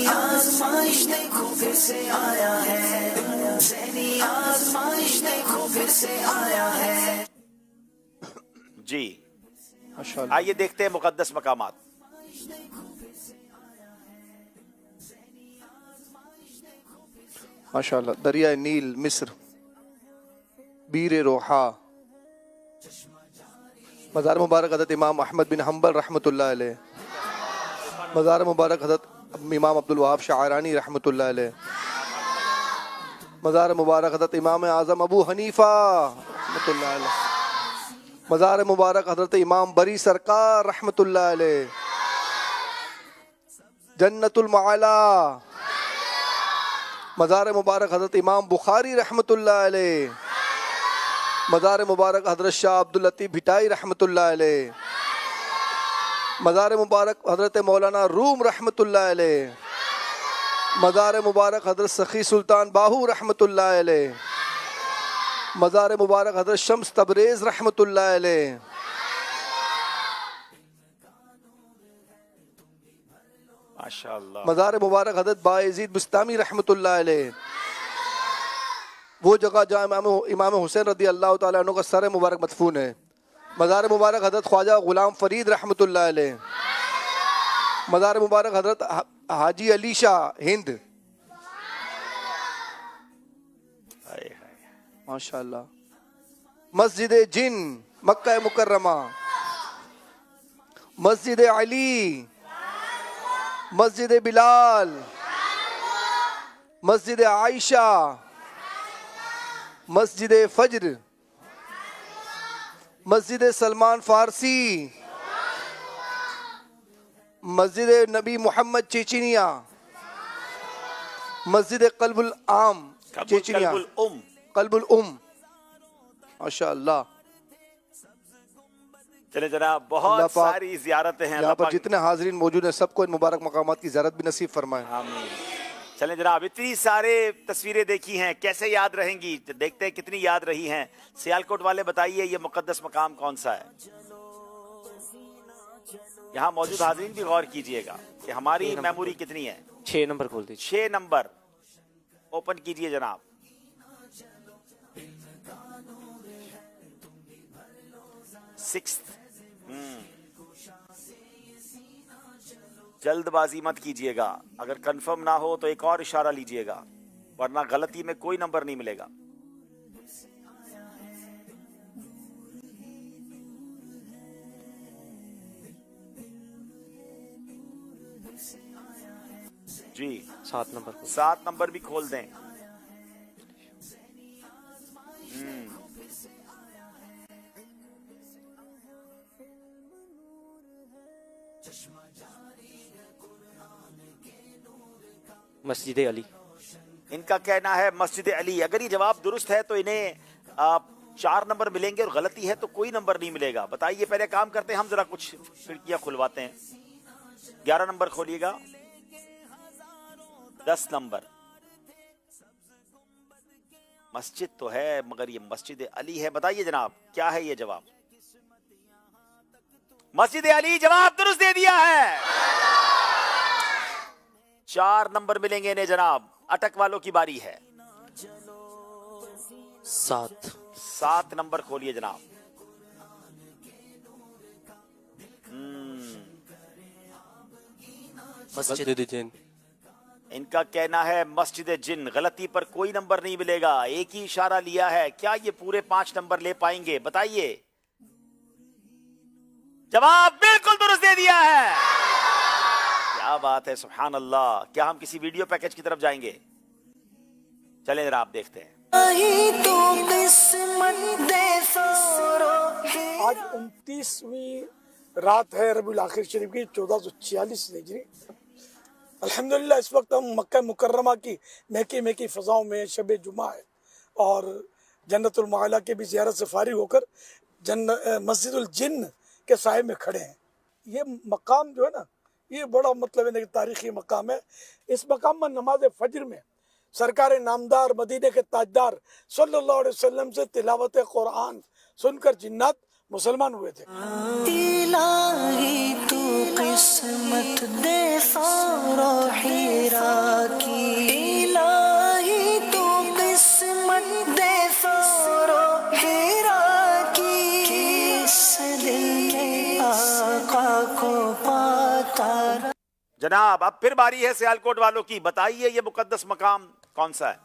आज़माइश देखो फिर से आया है, ज़हनी आज़माइश देखो फिर से आया है जी। आइए देखते हैं मुकद्दस मकामात। माशाअल्लाह, दरिया नील मिस्र, बीर रोहा, मज़ार मुबारक हज़रत इमाम अहमद बिन हम्बल रहमतुल्लाह अलैह, मज़ार मुबारक हज़रत इमाम अब्दुल वहाब शाअरानी रहमतुल्लाह अलैह, मज़ार मुबारक हज़रत इमाम आज़म अबू हनीफा रहमतुल्लाह अलैह, मज़ार मुबारक हज़रत इमाम बरी सरकार रहमतुल्लाह अलैह, जन्नतुल मआला, मज़ार मुबारक हज़रत इमाम बुखारी रहमतुल्लाह अलैह, मज़ार मुबारक हज़रत शाह अब्दुल लतीफ़ भिटाई रहमतुल्लाह अलैह, मज़ार मुबारक हज़रत मौलाना रूम रहमतुल्लाह अलैह, मज़ार मुबारक हज़रत सखी सुल्तान बाहू रहमतुल्लाह अलैह, मज़ार मुबारक हज़रत शम्स तबरेज़ रहमतुल्लाह अलैह, माशाअल्लाह, मज़ार मुबारक हज़रत बायज़ीद बुस्तामी रहमतुल्लाह अलैह, وہ جگہ جہاں امام حسین رضی اللہ تعالیٰ عنہ کا سر مبارک مدفون ہے. مزار مبارک حضرت خواجہ غلام فرید رحمۃ اللہ علیہ. مزار مبارک حضرت حاجی علی شاہ ہند. ماشاء اللہ. مسجد جن مکہ مکرمہ. مسجد علی. مسجد بلال. مسجد عائشہ. مسجد فجر. مسجد سلمان فارسی. مسجد نبی محمد چیچینیا. مسجد قلب العام چیچینیا. قلب الام. ماشاء اللہ. چلے جناب بہت ساری زیارتیں ہیں. یہاں پر جتنے حاضرین موجود ہیں سب کو ان مبارک مقامات کی زیارت بھی نصیب فرمائے. آمین. چلیں جناب اتنی سارے تصویریں دیکھی ہیں, کیسے یاد رہیں گی؟ دیکھتے ہیں کتنی یاد رہی ہیں. سیالکوٹ والے بتائیے یہ مقدس مقام کون سا ہے؟ یہاں موجود حاضرین بھی غور کیجئے گا کہ ہماری میموری کتنی ہے. 6 نمبر کھول دیجیے. 6 نمبر اوپن کیجئے جناب. جلد بازی مت کیجئے گا, اگر کنفرم نہ ہو تو ایک اور اشارہ لیجئے گا, ورنہ غلطی میں کوئی نمبر نہیں ملے گا. جی 7 نمبر. 7 نمبر بھی کھول دیں. مسجد علی. ان کا کہنا ہے مسجد علی. اگر یہ جواب درست ہے تو انہیں 4 نمبر ملیں گے, اور غلطی ہے تو کوئی نمبر نہیں ملے گا. بتائیے پہلے کام کرتے ہیں ہم, ذرا کچھ کھڑکیاں کھلواتے ہیں. 11 نمبر کھولیے گا. 10 نمبر. مسجد تو ہے مگر یہ مسجد علی ہے. بتائیے جناب کیا ہے یہ جواب؟ مسجد علی جواب درست دے دیا ہے. 4 نمبر ملیں گے انہیں جناب. اٹک والوں کی باری ہے. 7 نمبر کھولیے جناب. مسجد جن. ان کا کہنا ہے مسجد جن. غلطی پر کوئی نمبر نہیں ملے گا, ایک ہی اشارہ لیا ہے. کیا یہ پورے 5 نمبر لے پائیں گے؟ بتائیے. جواب بالکل درست دے دیا ہے. کیا بات ہے, سبحان اللہ. کیا ہم کسی ویڈیو پیکج کی طرف جائیں گے؟ چلیں ذرا آپ دیکھتے ہیں. آج 29ویں رات ہے ربیع الاخر شریف کی 1446 ہجری. الحمدللہ اس وقت ہم مکہ مکرمہ کی مہکی فضاؤں میں شب جمعہ ہے, اور جنت المعالی کے بھی زیارت سے فارغ ہو کر مسجد الجن کے سائے میں کھڑے ہیں. یہ مقام جو ہے نا, یہ بڑا مطلب ہے تاریخی مقام ہے. اس مقام میں نماز فجر میں سرکار نامدار مدینے کے تاجدار صلی اللہ علیہ وسلم سے تلاوت قرآن سن کر جنات مسلمان ہوئے تھے. الہی تو قسمت دے سارا ہیرا کی. الہی تو قسمت دے سارا ہیرا کی. کس دل کے آقا کو پاتا. جناب اب پھر باری ہے سیالکوٹ والوں کی. بتائیے یہ مقدس مقام کون سا ہے؟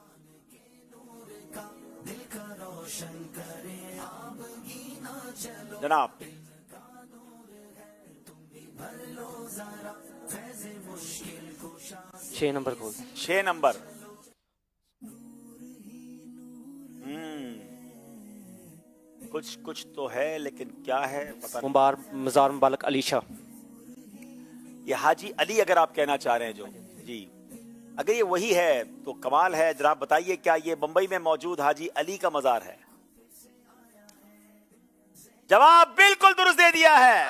جناب 6 نمبر کھول. 6 نمبر. کچھ تو ہے لیکن کیا ہے پتہ نہیں. مزار مبارک علی شاہ. یہ حاجی علی اگر آپ کہنا چاہ رہے ہیں جو, جی اگر یہ وہی ہے تو کمال ہے. جناب بتائیے کیا یہ بمبئی میں موجود حاجی علی کا مزار ہے؟ جواب بالکل درست دے دیا ہے.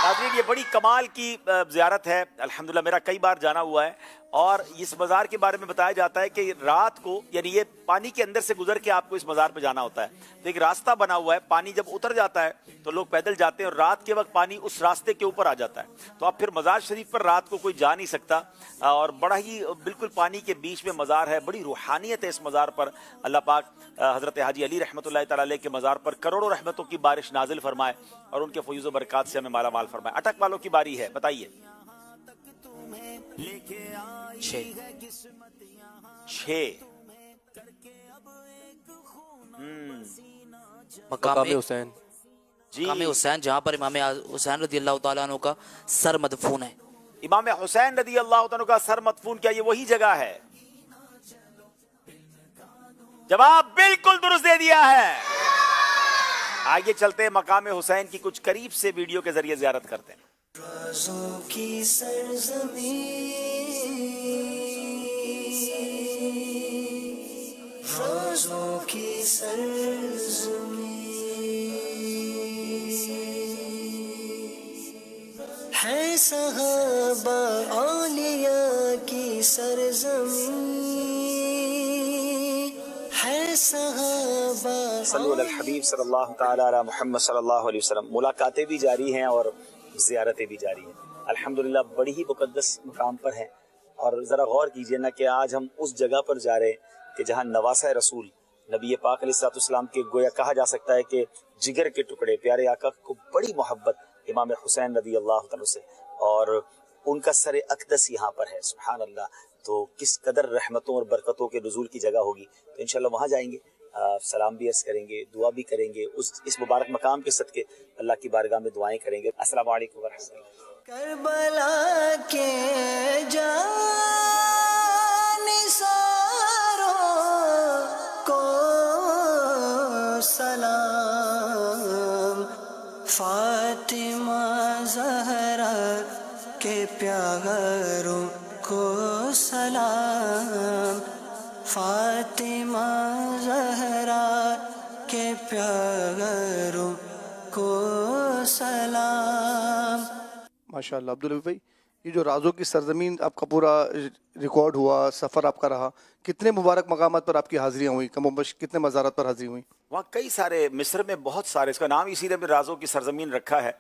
नाज़रीन ये बड़ी कमाल की ज़ियारत है, अल्हम्दुलिल्लाह मेरा कई बार जाना हुआ है। और इस मज़ार के बारे में बताया जाता है कि रात को, यानी ये पानी के अंदर से गुजर के आपको इस मज़ार पे जाना होता है, तो एक रास्ता बना हुआ है, पानी जब उतर जाता है तो लोग पैदल जाते हैं और रात के वक्त पानी उस रास्ते के ऊपर आ जाता है, तो अब फिर मज़ार शरीफ पर रात को कोई जा नहीं सकता। और बड़ा ही बिल्कुल पानी के बीच में मज़ार है, बड़ी रूहानियत है इस मज़ार पर। अल्लाह पाक हज़रत हाजी अली रहमतुल्लाह तआला अलैह के मज़ार पर करोड़ों रहमतों की बारिश नाजिल फरमाए और उनके फयूज़ व बरक़ात से हमें माला माल फरमाए। अटक वालों की बारी है, बताइए। 6 मकाम हुसैन जी, मकाम हुसैन, जहाँ पर इमाम हुसैन रज़ी अल्लाह तआला अन्हु का सर मदफून है। इमाम हुसैन रज़ी अल्लाह तआला का सर मदफून, क्या ये वही जगह है? जवाब बिल्कुल दुरुस्त दे दिया है। आगे चलते हैं, मकाम हुसैन की कुछ करीब से वीडियो के जरिए ज़ियारत करते हैं। राज़ों की सरज़मीं, राज़ों की सरज़मीं है, सहाबा औलिया की सरज़मीं है, सहाबा सल्लल्लाहु अलैहि हबीब सल्लल्लाहु तआला अला मुहम्मद सल्लल्लाहु अलैहि वसल्लम। मुलाकातें भी जारी हैं और ज़ियारतें भी जारी हैं। अल्हम्दुलिल्लाह बड़ी ही मुक़द्दस मुकाम पर हैं। और ज़रा गौर कीजिए ना कि आज हम उस जगह पर जा रहे हैं कि जहाँ नवासा रसूल नबी पाक अलैहिस्सलाम के, गोया कहा जा सकता है कि जिगर के टुकड़े प्यारे आका को बड़ी मोहब्बत इमाम हुसैन रज़ी अल्लाह तआला से, और उनका सर अक़दस यहाँ पर है। सुभान अल्लाह, तो किस कदर रहमतों और बरकतों के नुज़ूल की जगह होगी। तो इंशाअल्लाह वहाँ जाएंगे, सलाम भी अर्ज़ करेंगे, दुआ भी करेंगे, इस मुबारक मकाम के सदके अल्लाह की बारगाह में दुआएं करेंगे। अस्सलामु अलैकुम व रहमतुल्लाह। करबला के जानिसारों को सलाम, फातिमा ज़हरा के प्यारों को सलाम, फातिमा ज़हरा के प्यारों को सलाम। माशाल्लाह अब्दुल हबीब भाई, ये जो राज़ों की सरजमीन आपका पूरा रिकॉर्ड हुआ, सफ़र आपका रहा, कितने मुबारक मकामात पर आपकी हाज़िरियाँ हुई, कमोबश कितने मज़ारात पर हाज़िरी हुई? वहाँ कई सारे, मिस्र में बहुत सारे, इसका नाम इसीलिए भी राज़ों की सरजमीन रखा है।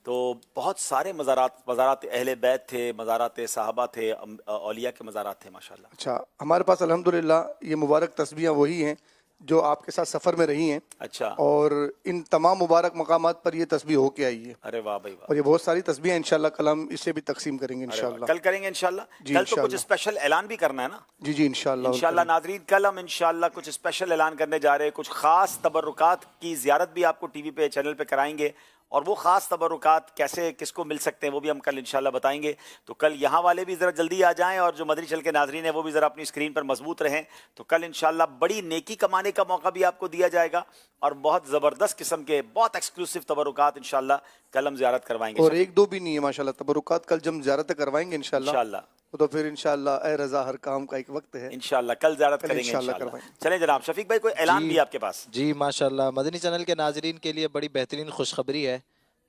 तो बहुत सारे मज़ारात अहले बैत थे, मज़ारात सहाबा थे, औलिया के मज़ारात थे माशाल्लाह। अच्छा, हमारे पास अल्हम्दुलिल्लाह ये मुबारक तस्बीहां वही हैं जो आपके साथ सफ़र में रही हैं। अच्छा। और इन तमाम मुबारक मकामात पर ये तस्बीह होके आई है। अरे वाह भाई वाह। और ये बहुत सारी तस्बीहां इंशाल्लाह कल हम इसे भी तकसीम करेंगे इंशाल्लाह। कल करेंगे इंशाल्लाह। कल तो कुछ स्पेशल ऐलान भी करना है ना? जी जी इंशाल्लाह। इंशाल्लाह नाज़रीन, कल हम इंशाल्लाह कुछ स्पेशल ऐलान करने जा रहे हैं, कुछ खास तबरुकात की ज़ियारत भी आपको टीवी पे, चैनल पे कराएंगे, और वो ख़ास तबरुकात कैसे किसको मिल सकते हैं वो भी हम कल इंशाल्लाह बताएंगे। तो कल यहाँ वाले भी ज़रा जल्दी आ जाएं, और जो मदनी चैनल के नाज़रीन हैं वो भी ज़रा अपनी स्क्रीन पर मजबूत रहें। तो कल इंशाल्लाह बड़ी नेकी कमाने का मौका भी आपको दिया जाएगा, और बहुत ज़बरदस्त किस्म के बहुत एक्सक्लूसिव तबरुकात इंशाल्लाह कल हम ज़ियारत करवाएंगे। और एक दो भी नहीं है माशाल्लाह तबरुकात, कल जब ज़ियारत करवाएंगे इंशाल्लाह। तो फिर इंशाल्लाह ए रज़ा हर काम का एक वक्त है, इंशाल्लाह कल ज़ियारत करेंगे इंशाल्लाह। चलें जनाब, शफीक भाई कोई ऐलान भी आपके पास? जी माशाल्लाह, मदनी चैनल के नाज़रीन के लिए बड़ी बेहतरीन खुशखबरी है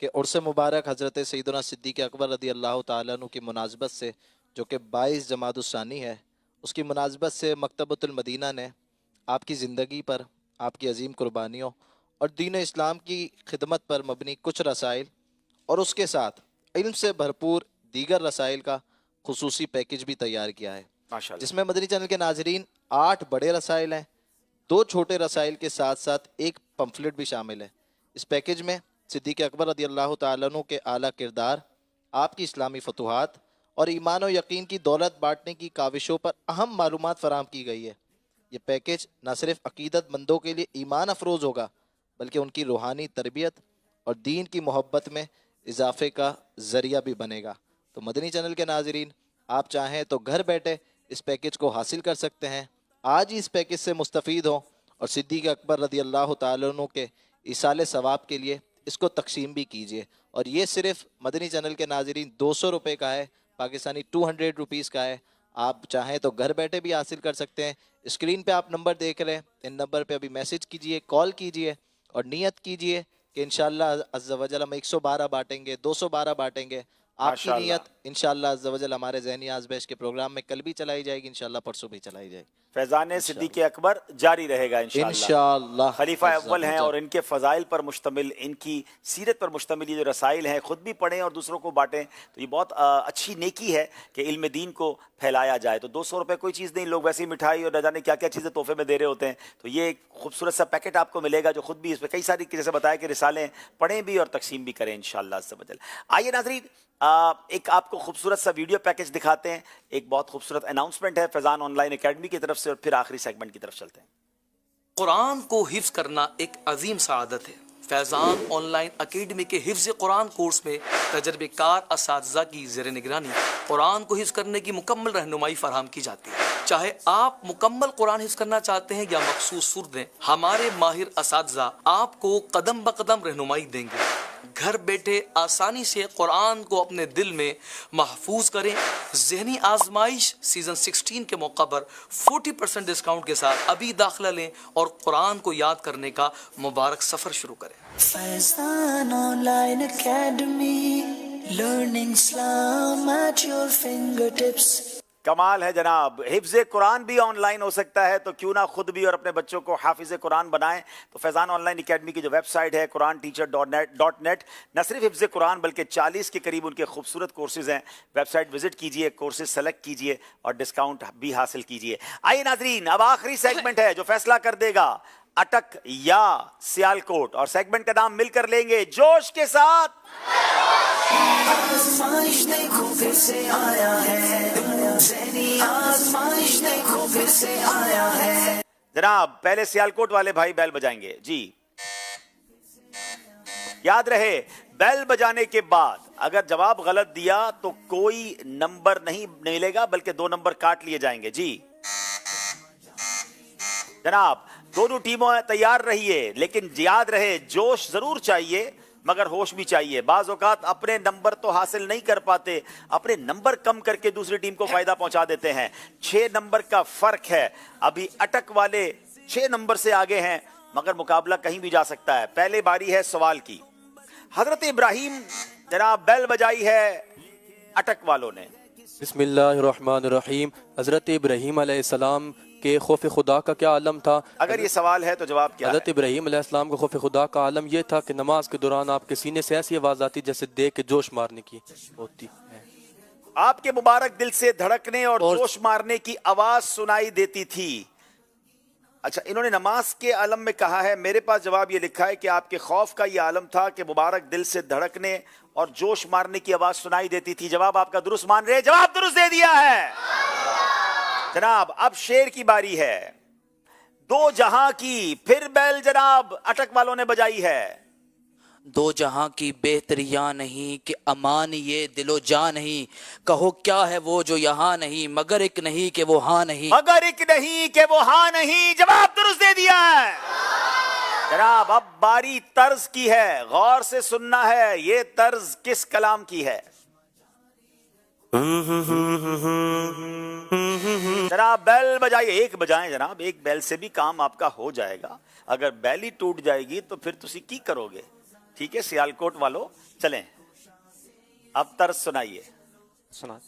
कि उर्स मुबारक हज़रत सैयदना सिद्दीक़ अकबर रज़ी अल्लाह तआला अन्हु की मुनासबत से, जो कि 22 जमादुस्सानी है, उसकी मुनासबत से मकतबतुल मदीना ने आपकी ज़िंदगी पर, आपकी अजीम कुर्बानियों और दीन इस्लाम की खिदमत पर मबनी कुछ रसाइल और उसके साथ इल्म से भरपूर दीगर रसाइल का खुसूसी पैकेज भी तैयार किया है, जिसमें मदनी चैनल के नाज़रीन 8 बड़े रसाइल हैं, 2 छोटे रसाइल के साथ साथ एक पम्फलेट भी शामिल है। इस पैकेज में सिद्दीक़ अकबर रज़ी अल्लाह तआला अन्हु के आला किरदार, आपकी इस्लामी फतूहात और ईमान और यकीन की दौलत बांटने की काविशों पर अहम मालूमात फराहम की गई है। ये पैकेज न सिर्फ अकीदतमंदों के लिए ईमान अफरोज़ होगा, बल्कि उनकी रूहानी तरबियत और दीन की मोहब्बत में इजाफे का ज़रिया भी बनेगा। तो मदनी चैनल के नाज़रीन, आप चाहें तो घर बैठे इस पैकेज को हासिल कर सकते हैं। आज ही इस पैकेज से मुस्तफ़ीद हों और सिद्दीक़ अकबर रज़ी अल्लाह तआला अन्हु के इसाले सवाब के लिए इसको तकसीम भी कीजिए। और ये सिर्फ मदनी चैनल के नाज़रीन 200 रुपये का है, पाकिस्तानी 200 रुपीज़ का है। आप चाहें तो घर बैठे भी हासिल कर सकते हैं। स्क्रीन पे आप नंबर देख रहे हैं, इन नंबर पे अभी मैसेज कीजिए, कॉल कीजिए और नियत कीजिए कि इंशाअल्लाह अज़्ज़ा वजल हम 112 बांटेंगे, 212 बांटेंगे। आपकी माशाअल्लाह। नियत इंशाअल्लाह अज़्ज़ा वजल हमारे ज़हनी आज़मैश के प्रोग्राम में कल भी चलाई जाएगी, इंशाअल्लाह परसों भी चलाई जाएगी। फैज़ान सिद्दीक़ अकबर जारी रहेगा इंशाअल्लाह। खलीफा अव्वल हैं और इनके फ़ज़ाइल पर मुश्तमिल, इनकी सीरत पर मुश्तमिल ये जो रसाइल हैं, ख़ुद भी पढ़ें और दूसरों को बांटें, तो ये बहुत अच्छी नेकी है कि इल्म दीन को फैलाया जाए। तो 200 रुपये कोई चीज़ नहीं, लोग वैसे ही मिठाई और न जाने क्या क्या चीज़ें तोहफे में दे रहे होते हैं। तो ये एक खूबसूरत सा पैकेट आपको मिलेगा जो ख़ुद भी इसमें कई सारी जैसे बताया कि रिसालें पढ़ें भी और तकसीम भी करें इंशाअल्लाह अज़्ज़ा वजल। आइए नाज़रीन, एक आपको खूबसूरत सा वीडियो पैकेज दिखाते हैं। एक बहुत खूबसूरत अनाउंसमेंट है फैज़ान ऑनलाइन एकेडमी की तरफ से और फिर आखिरी सेगमेंट की तरफ चलते हैं। कुरान को हिफ्ज करना एक अजीम सआदत है। फैज़ान ऑनलाइन एकेडमी के हिफ्ज कुरान कोर्स में तजर्बेकार असातिज़ा की ज़ेर निगरानी कुरान को हिफ्ज करने की मुकम्मल रहनुमाई फराहम की जाती है। चाहे आप मुकम्मल कुरान हिफ्ज करना चाहते हैं या मखसूस सुरदें, हमारे माहिर असातिज़ा आपको कदम ब कदम रहनुमाई देंगे। घर बैठे आसानी से कुरान को अपने दिल में महफूज करें। ज़हनी आजमाइश सीज़न 16 के मौका पर 40% डिस्काउंट के साथ अभी दाखिला लें और कुरान को याद करने का मुबारक सफ़र शुरू करें। Faizan online academy, learning Islam at your fingertips. कमाल है जनाब, हिफ्ज़ कुरान भी ऑनलाइन हो सकता है, तो क्यों ना खुद भी और अपने बच्चों को हाफिज़ कुरान बनाएं। तो फैज़ान ऑनलाइन एकेडमी की जो वेबसाइट है quranteacher.net, न सिर्फ हिफ्ज़ कुरान बल्कि 40 के करीब उनके खूबसूरत कोर्सेज हैं। वेबसाइट विजिट कीजिए, कोर्सेज सेलेक्ट कीजिए और डिस्काउंट भी हासिल कीजिए। आइए नाज़रीन, अब आखिरी सेगमेंट है जो फैसला कर देगा अटक या सियालकोट, और सेगमेंट का नाम मिलकर लेंगे जोश के साथ। आज़माइश देखो फिर से आया है, ज़हनी आज़माइश देखो फिर से आया है। जनाब पहले सियालकोट वाले भाई बैल बजाएंगे जी। याद रहे, बैल बजाने के बाद अगर जवाब गलत दिया तो कोई नंबर नहीं मिलेगा बल्कि 2 नंबर काट लिए जाएंगे जी। जनाब दोनों टीमों तैयार रहिए, लेकिन याद रहे जोश जरूर चाहिए मगर होश भी चाहिए। बाज औकात अपने नंबर तो हासिल नहीं कर पाते, अपने नंबर कम करके दूसरी टीम को फायदा पहुंचा देते हैं। 6 नंबर का फर्क है। अभी अटक वाले 6 नंबर से आगे हैं मगर मुकाबला कहीं भी जा सकता है। पहले बारी है सवाल की। हजरत इब्राहिम जनाब बैल बजाई है अटक वालों ने। बिस्मिल्लाहिर्रहमानिर्रहीम। हजरत इब्राहीम अलैहिस्सलाम के खौफ खुदा का क्या आलम था? अगर ये सवाल है तो जवाब क्या है? हजरत इब्राहीम अलैहिस्सलाम का खौफ खुदा का आलम ये था कि नमाज के दौरान आपके सीने से ऐसी आवाज आती जैसे देख के जोश मारने की होती है। आपके मुबारक दिल से धड़कने और जोश मारने की आवाज सुनाई देती थी। अच्छा, इन्होंने नमाज के आलम में कहा है, मेरे पास जवाब ये लिखा है कि आपके खौफ का ये आलम था कि मुबारक दिल से धड़कने और जोश मारने की आवाज सुनाई देती थी। जवाब आपका दुरुस्त मान रहे, जवाब दुरुस्त दे दिया है जनाब। अब शेर की बारी है। 2 जहां की फिर बैल जनाब अटक वालों ने बजाई है। 2 जहां की बेहतरियां नहीं कि अमान ये दिलो जा नहीं, कहो क्या है वो जो यहाँ नहीं, मगर एक नहीं कि वो हाँ नहीं, मगर एक नहीं कि वो हाँ नहीं। जवाब दुरुस्त दे दिया है जनाब। अब बारी तर्ज की है, गौर से सुनना है। ये तर्ज किस कलाम की है जनाब? बैल बजाइए, एक बजाएं जनाब, एक बैल से भी काम आपका हो जाएगा। अगर बैल ही टूट जाएगी तो फिर तुसी की करोगे? ठीक है सियालकोट वालों, चलें अब तर्ज सुनाइए। सुना।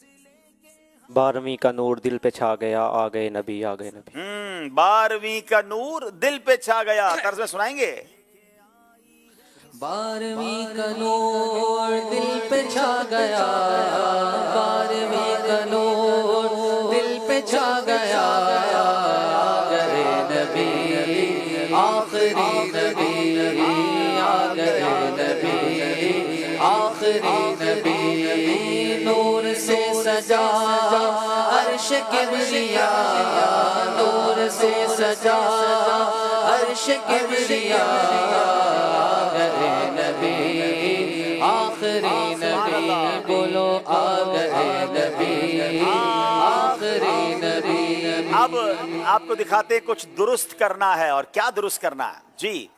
12वीं का नूर दिल पे छा गया, आ गए नबी, आ गए नबी। 12वीं का नूर दिल पे छा गया। तर्ज में सुनाएंगे। 12वीं का नूर दिल पे छा गया, 12वीं का नूर दिल पे छा गया, आ गए नबी आखिरी नबी, आ गए नबी आखिरी नबी। नूर से सजा अर्श किबरिया, नूर से सजा अर्श किबरिया, आखिरी नबी बोलो, आ गए नबी आखिरी नबी। अब आपको दिखाते कुछ दुरुस्त करना है। और क्या दुरुस्त करना है जी?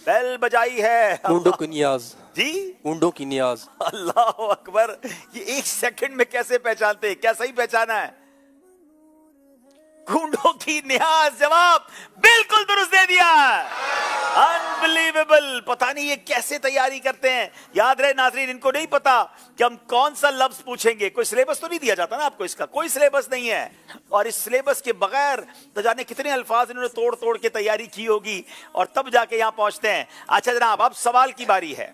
बैल बजाई है ऊंटों की नियाज जी, ऊंटों की नियाज। अल्लाह अकबर। ये 1 सेकंड में कैसे पहचानते हैं? क्या सही पहचाना है? گونڈوں کی نیاز جواب بالکل درست دے دیا. انبلیویبل. پتہ نہیں یہ کیسے تیاری کرتے ہیں. یاد رہے ناظرین ان کو نہیں پتا کہ ہم کون سا لفظ پوچھیں گے. کوئی سلیبس تو نہیں دیا جاتا نا آپ کو, اس کا کوئی سلیبس نہیں ہے, اور اس سلیبس کے بغیر تو جانے کتنے الفاظ انہوں نے توڑ توڑ کے تیاری کی ہوگی اور تب جا کے یہاں پہنچتے ہیں. اچھا جناب اب سوال کی باری ہے.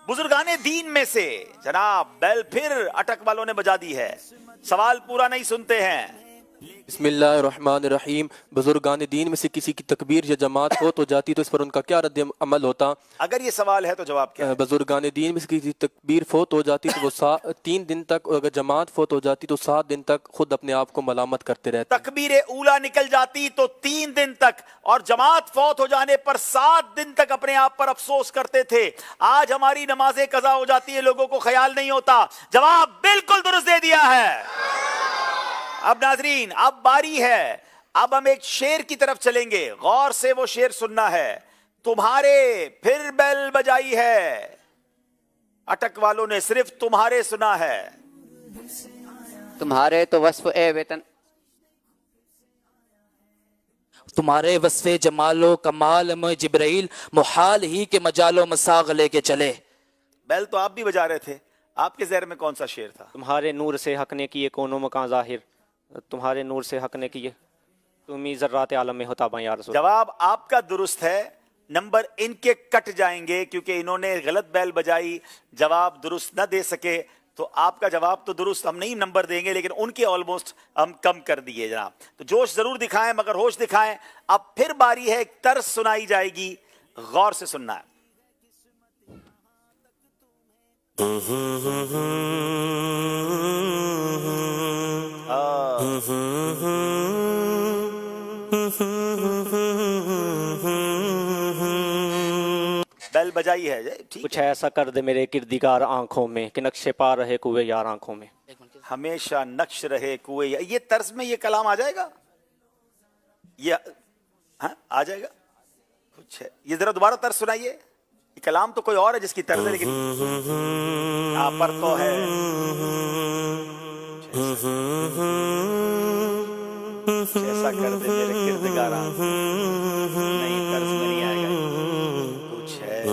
بزرگان دین میں سے جناب بیل پھر اٹک والوں نے بجا دی ہے. سوال پورا نہیں سنتے ہیں. بسم اللہ الرحمن الرحیم. بزرگان دین میں سے کسی کی تکبیر یا جماعت فوت ہو جاتی تو اس پر ان کا کیا رد عمل ہوتا؟ اگر یہ سوال ہے تو جواب کیا ہے؟ بزرگان دین میں سے کسی تکبیر فوت ہو جاتی تو وہ 3 دن تک, اور اگر جماعت فوت ہو جاتی تو 7 دن تک خود اپنے آپ کو ملامت کرتے رہتے. تکبیر اولا نکل جاتی تو 3 دن تک, اور جماعت فوت ہو جانے پر 7 دن تک اپنے آپ پر افسوس کرتے تھے. آج ہماری نمازیں قضا ہو جاتی ہے, لوگوں کو خیال نہیں ہوتا. جواب بالکل درست دے دیا ہے. اب ناظرین اب باری ہے, اب ہم ایک شعر کی طرف چلیں گے. غور سے وہ شعر سننا ہے. تمہارے پھر بیل بجائی ہے, اٹک والوں نے صرف تمہارے سنا ہے. تمہارے تو وصف اے وطن, تمہارے وصف جمال و کمال میں جبرائیل محال ہی کے مجال و مساغ لے کے چلے. بیل تو آپ بھی بجا رہے تھے, آپ کے ذہن میں کون سا شعر تھا؟ تمہارے نور سے حق نے کیے کونوں مکان ظاہر, تمہارے نور سے حق نے کیے تمہیں ذرات عالم میں ہوتا با یا رسول. جواب آپ کا درست ہے. نمبر ان کے کٹ جائیں گے کیونکہ انہوں نے غلط بیل بجائی, جواب درست نہ دے سکے. تو آپ کا جواب تو درست, ہم نہیں نمبر دیں گے, لیکن ان کے آلموسٹ ہم کم کر دیے جناب. تو جوش ضرور دکھائیں مگر ہوش دکھائیں. اب پھر باری ہے, ایک طرز سنائی جائے گی, غور سے سننا ہے. بیل بجائی ہے. کچھ ایسا کر دے میرے کردگار آنکھوں میں کہ نقش پا رہے کوئے یار آنکھوں میں. ہمیشہ نقش رہے کوئے, یہ طرز میں یہ کلام آ جائے گا, یہ ہاں آ جائے گا. کچھ ہے, یہ ذرا دوبارہ طرز سنائیے. یہ کلام تو کوئی اور ہے جس کی طرز ہے, لیکن یہاں پر تو ہے. ایسا کر دے میرے کردگار آنکھوں, نہیں طرز میں نہیں آئے گا. کچھ ہے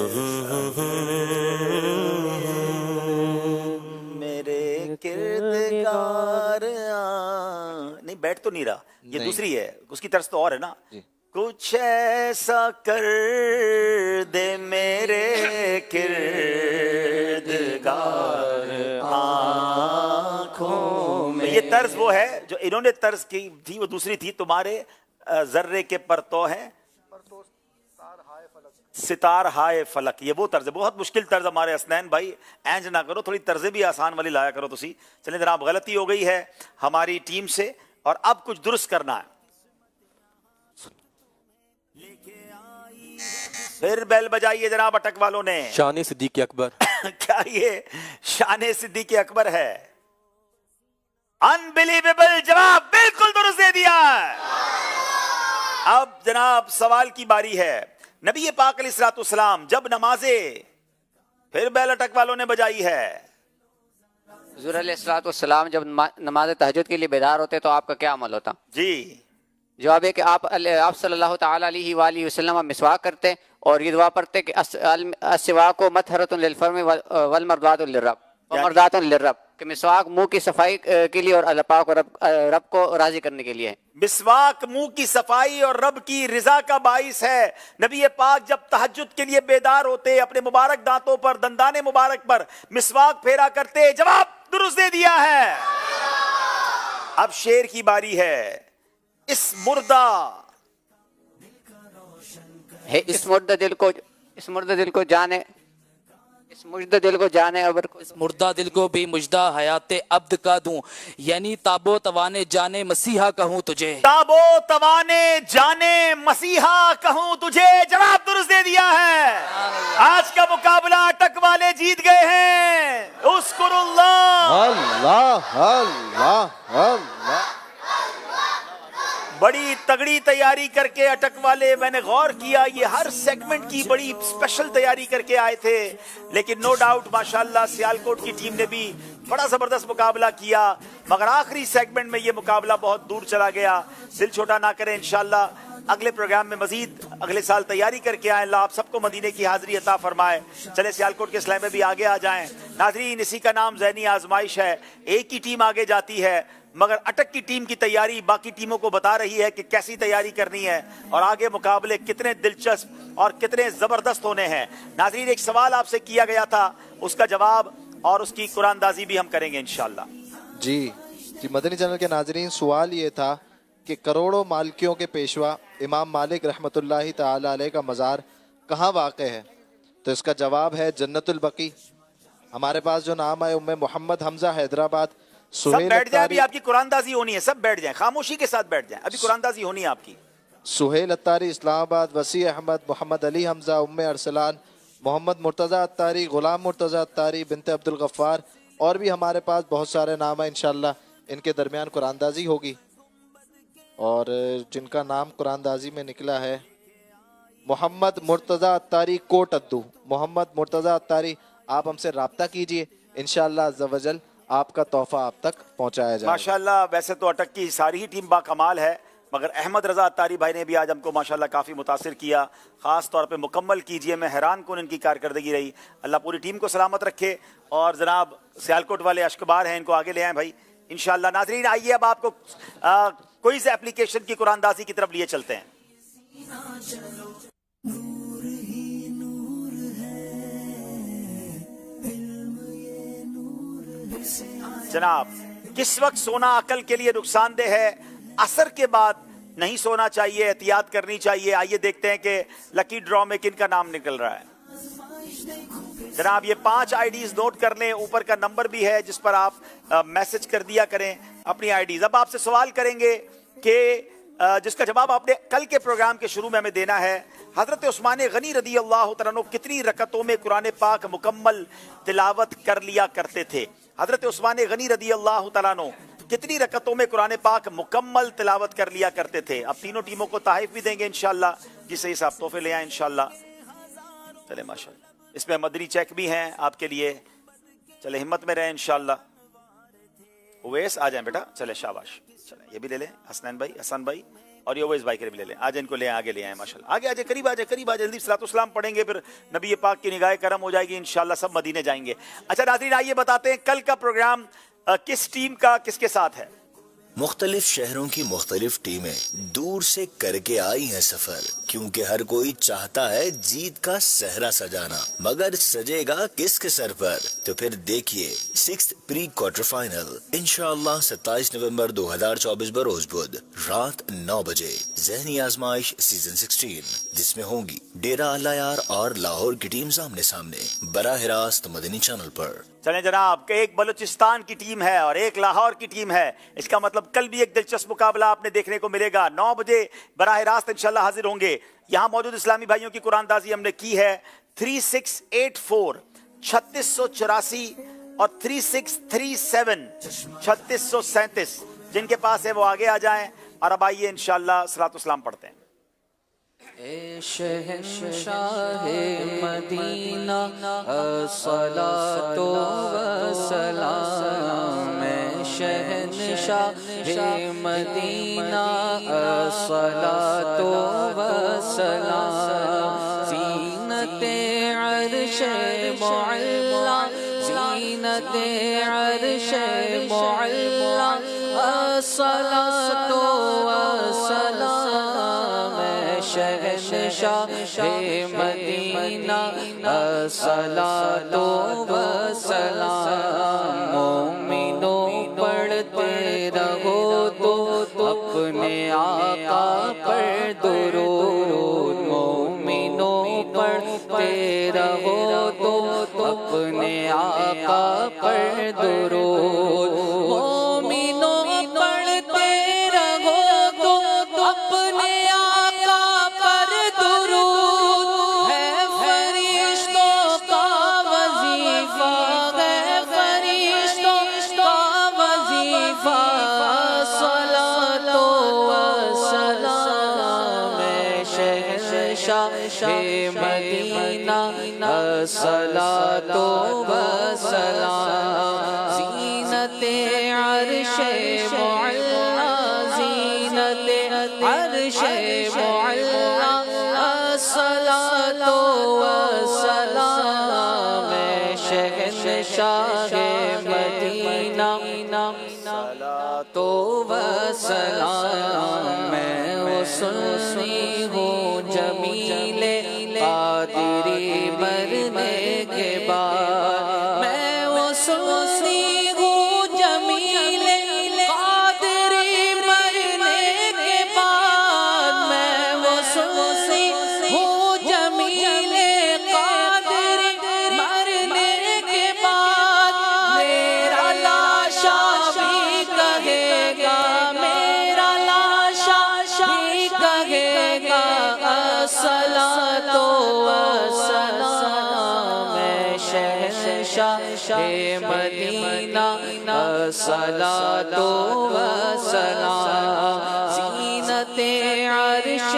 میرے کردگار نہیں, بیٹھ تو نہیں رہا, یہ دوسری ہے, اس کی طرز تو اور ہے نا. کچھ ایسا کر دے میرے کردگار آنکھوں میں. یہ طرز وہ ہے جو انہوں نے طرز کی تھی, وہ دوسری تھی. تمہارے ذرے کے پرتو ہیں ستار ہائے فلک, یہ وہ طرز ہے. بہت مشکل طرز ہمارے حسنین بھائی, اینج نہ کرو, تھوڑی طرزیں بھی آسان والی لایا کرو تسی. چلیں جناب غلطی ہو گئی ہے ہماری ٹیم سے, اور اب کچھ درست کرنا ہے. پھر بیل بجائیے جناب اٹک والوں نے. شان صدیق اکبر. کیا یہ شان صدیق اکبر ہے؟ انبلیویبل. جواب بالکل درست دے دیا. اب جناب سوال کی باری ہے. نبی پاک علیہ الصلوۃ والسلام جب نمازیں پھر بیل اٹک والوں نے بجائی ہے. حضور علیہ الصلوۃ والسلام جب نماز تہجد کے لیے بیدار ہوتے تو آپ کا کیا عمل ہوتا؟ جی جواب ہے کہ آپ صلی اللہ تعالی علیہ وآلہ وسلم مسواک کرتے اور یہ دعا پڑھتے کہ السواک مطہرۃ للفم والمرضات للرب ومرضات للرب, کہ مسواک منہ کی صفائی کے لیے اور اللہ پاک اور رب کو راضی کرنے کے لیے ہے. مسواک منہ کی صفائی اور رب کی رضا کا باعث ہے. نبی پاک جب تہجد کے لیے بیدار ہوتے اپنے مبارک دانتوں پر, دندان مبارک پر مسواک پھیرا کرتے. جواب درست دے دیا ہے. اب شعر کی باری ہے. اس مردہ دل کو جانے, اس مجدہ دل کو جانے ابر کو, اس مردہ دل کو بھی مجدہ حیات عبد کا دوں, یعنی تابو توانے جانے مسیحا کہوں تجھے. تابو توانے جانے مسیحا کہوں تجھے. جواب درست دے دیا ہے. آج کا مقابلہ اٹک والے جیت گئے ہیں. اذکر اللہ اللہ اللہ اللہ. بڑی تگڑی تیاری کر کے اٹک والے, میں نے غور کیا یہ ہر سیگمنٹ کی بڑی اسپیشل تیاری کر کے آئے تھے. لیکن نو ڈاؤٹ ماشاءاللہ سیالکوٹ کی ٹیم نے بھی بڑا زبردست مقابلہ کیا. मगर आखिरी सेगमेंट में ये मुकाबला बहुत दूर चला गया। दिल छोटा ना करें, इंशाल्लाह अगले प्रोग्राम में मजीद अगले साल तैयारी करके आए। अल्लाह आप सबको मदीने की हाजिरी अता फरमाए। चले सियालकोट के इस्लाम में भी आगे आ जाएं। नाजरीन, इसी का नाम ज़हनी आजमाइश है। एक ही टीम आगे जाती है, मगर अटक की टीम की तैयारी बाकी टीमों को बता रही है कि कैसी तैयारी करनी है और आगे मुकाबले कितने दिलचस्प और कितने ज़बरदस्त होने हैं। नाजरीन, एक सवाल आपसे किया गया था, उसका जवाब और उसकी कुरानदाजी भी हम करेंगे इंशाल्लाह। जी मदनी चैनल के नाजरीन, सवाल ये था कि करोड़ों मालिकियों के पेशवा इमाम मालिक रहमतुल्लाहि ताला अलैह का मज़ार कहाँ वाक़ है? तो इसका जवाब है जन्नतुल बकी। हमारे पास जो नाम है उम्मे मोहम्मद हमजा हैदराबाद। सब बैठ जाए, अभी आपकी कुरानदाजी होनी है, सब बैठ जाएं, खामोशी के साथ बैठ जाएं, अभी कुरानदाजी होनी है आपकी। सुहेल अत्तारी इस्लामाबाद, वसी अहमद, मोहम्मद अली हमजा, उम्मे अरसलान, मोहम्मद मुर्तज़ा अत्तारी, गुलाम मुर्तज़ा अत्तारी, बिनते अब्दुल गफ्फार, और भी हमारे पास बहुत सारे नाम हैं। इंशाल्लाह इनके दरमियान कुरानदाजी होगी। और जिनका नाम कुरानदाजी में निकला है मोहम्मद मुर्तज़ा अत्तारी कोट अद्दू। मोहम्मद मुर्तज़ा अत्तारी, आप हमसे रब्ता कीजिए, इंशाल्लाह अज़्ज़ा वजल आपका तोहफा आप तक पहुंचाया जाएगा। माशाल्लाह, वैसे तो अटक की सारी ही टीम बाकमाल है, मगर अहमद रज़ा अत्तारी भाई ने भी आज हमको माशाल्लाह काफ़ी मुतासिर किया। ख़ास तौर पे मुकम्मल कीजिए, मैं हैरान कौन इनकी कारकर्दगी रही। अल्लाह पूरी टीम को सलामत रखे। और जनाब सियालकोट वाले अश्कबार हैं, इनको आगे ले आएँ भाई इंशाल्लाह। नाज़रीन, आइए अब आपको क्विज़ एप्लीकेशन की कुरानदाजी की तरफ लिए चलते हैं। जनाब, किस वक्त सोना अकल के लिए नुकसानदेह है? असर के बाद नहीं सोना चाहिए, एहतियात करनी चाहिए। आइए देखते हैं कि लकी ड्रॉ में किन का नाम निकल रहा है। जनाब, ये 5 आईडीज नोट कर लें, ऊपर का नंबर भी है जिस पर आप मैसेज कर दिया करें अपनी आईडीज। अब आपसे सवाल करेंगे कि जिसका जवाब आपने कल के प्रोग्राम के शुरू में हमें देना है। हजरत उस्मान गनी रदी अल्लाह तआला अन्हु कितनी रकतों में कुरान पाक मुकम्मल तिलावत कर लिया करते थे? हजरत उस्मान गनी रदी अल्लाह तआला अन्हु कितनी रकतों में कुरान पाक मुकम्मल तिलावत कर लिया करते थे? अब तीनों टीमों को तहफ़ भी देंगे इंशाल्लाह, जिससे हिसाब तोहफे ले आए इंशाल्लाह। चले माशाल्लाह, इसमें मदनी चेक भी हैं आपके लिए। चले हिम्मत में रहें इंशाल्लाह। उवैस आ जाएं बेटा, चले शाबाश। चले ये भी ले लें, हसनैन भाई, हसन भाई, और ये उवैस भाई के भी ले लें। आज इनको ले आगे ले आए माशाल्लाह। आगे आजे, करीब आजे, करीब आजे, जल्दी सलातो सलाम पढ़ेंगे, फिर नबी पाक की निगाह करम हो जाएगी इंशाल्लाह, सब मदीने जाएंगे। अच्छा नाज़रीन, आइए बताते हैं कल का प्रोग्राम किस टीम का किसके साथ है। मुख्तलिफ शहरों की मुख्तलिफ टीमें दूर से करके आई हैं सफर, क्योंकि हर कोई चाहता है जीत का सहरा सजाना, मगर सजेगा किसके सर पर? तो फिर देखिए 6th प्री क्वार्टर फाइनल इंशाअल्लाह 27 नवंबर 2024 बरोज बुध रात 9 बजे ज़हनी आजमाइश सीजन 16, जिसमें होंगी डेरा अल्लायार और लाहौर की टीम सामने सामने बराह रास्त मदनी चैनल पर। चलें जनाब, एक बलूचिस्तान की टीम है और एक लाहौर की टीम है। इसका मतलब कल भी एक दिलचस्प मुकाबला आपने देखने को मिलेगा। 9 बजे बराह रास्त इंशाल्लाह हाजिर होंगे। यहाँ मौजूद इस्लामी भाइयों की कुरानदाजी हमने की है 3684 3684 और 3637 3637। जिनके पास है वो आगे आ जाएं। और अब आइए इंशाल्लाह सलातो सलाम पढ़ते हैं। ए शहंशाहे मदीना अस्सलातो वस्सलाम, ए शहंशाहे मदीना अस्सलातो वस्सलाम, ज़ीनते अर्शे मुअल्ला, ज़ीनते अर्शे मुअल्ला, अस्सलातो वस्सलाम, शहंशाहे मदीना अस्सलातो वस्सलाम। मोमिनो पढ़ते रहो तो अपने आका पर दुरूद, मोमिनो पढ़ते रहो तो अपने आका पर दुरूद, मोमिनो पढ़ते रहो तो अपने मदीना الصلاۃ والسلام زینت عرش معلا زینت عرش معلا الصلاۃ والسلام شہنشاہ مدینہ الصلاۃ والسلام میں وہ سنی ہوں جمیل قادری مرنے کے بعد میں وہ سنی ہوں جمیل قادری مرنے کے بعد میں وہ سنی ہوں جمیل قادری مرنے کے بعد میرا لاشا بھی کہے گا میرا لاشا بھی کہے گا الصلاۃ والسلام شہنشاہ مدینہ الصلاۃ والسلام زینت عرش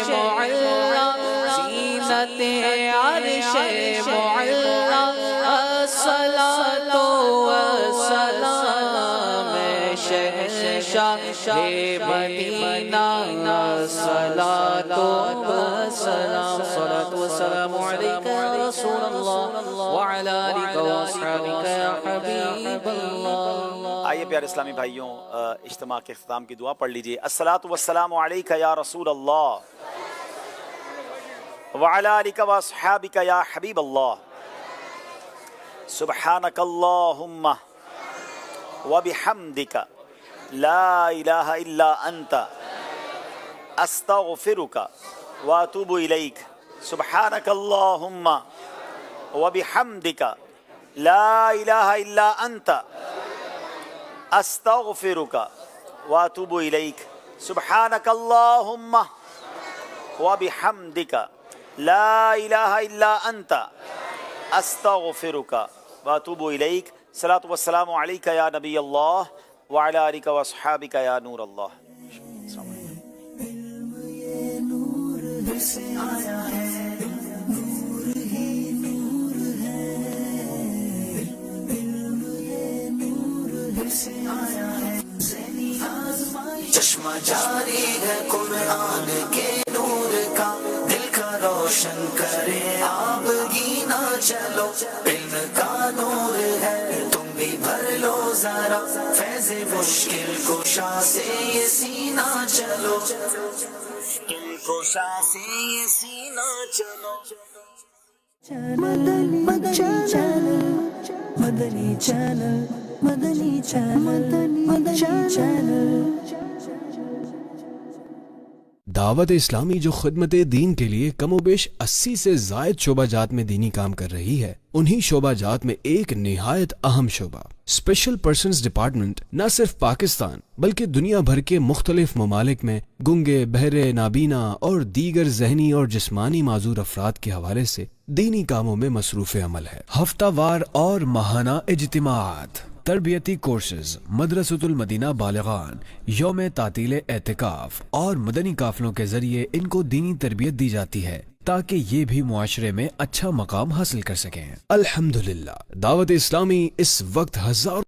معلا زینت عرش معلا الصلاۃ والسلام شہنشاہ مدینہ الصلاۃ والسلام صلاۃ والسلام علیک یا رسول اللہ وعلی آلک واصحابک یا حبیب اللہ۔ آئیے پیارے اسلامی بھائیوں، اجتماع کے اختتام کی دعا پڑھ لیجئے۔ الصلاۃ والسلام علیک یا رسول اللہ وعلی آلک واصحابک یا حبیب اللہ۔ سبحانک اللہم وبحمدک لا الہ الا انت استغفرک واتوب الیک۔ سبحانک اللہم وبحمدک لا الہ الا انت استغفرک واتوب الیک۔ سبحانک اللہم وبحمدک لا الہ الا انت استغفرک واتوب الیک۔ صلاۃ والسلام علیک یا نبی اللہ وعلی آلک واصحابک یا نور اللہ۔ چشمہ جاری ہے قرآن کے نور کا، دل کا روشن کرے آبگی نہ چلو، علم کا نور ہے تم بھی بھر لو ذرا، فیض مشکل کشا سے یہ سینہ چلو، مشکل کشا سے یہ سینہ چلو۔ مدنی چینل مدنی چینل مدنی چینل مدنی چینل۔ دعوت اسلامی جو خدمت دین کے لیے کم و بیش 80 سے زائد شعبہ جات میں دینی کام کر رہی ہے، انہی شعبہ جات میں ایک نہایت اہم شعبہ اسپیشل پرسنز ڈپارٹمنٹ نہ صرف پاکستان بلکہ دنیا بھر کے مختلف ممالک میں گنگے، بہرے، نابینا اور دیگر ذہنی اور جسمانی معذور افراد کے حوالے سے دینی کاموں میں مصروف عمل ہے۔ ہفتہ وار اور ماہانہ اجتماعات، تربیتی کورسز، مدرسۃ المدینہ بالغان، یوم تعطیل اعتکاف اور مدنی قافلوں کے ذریعے ان کو دینی تربیت دی جاتی ہے تاکہ یہ بھی معاشرے میں اچھا مقام حاصل کر سکیں۔ الحمدللہ دعوت اسلامی اس وقت ہزاروں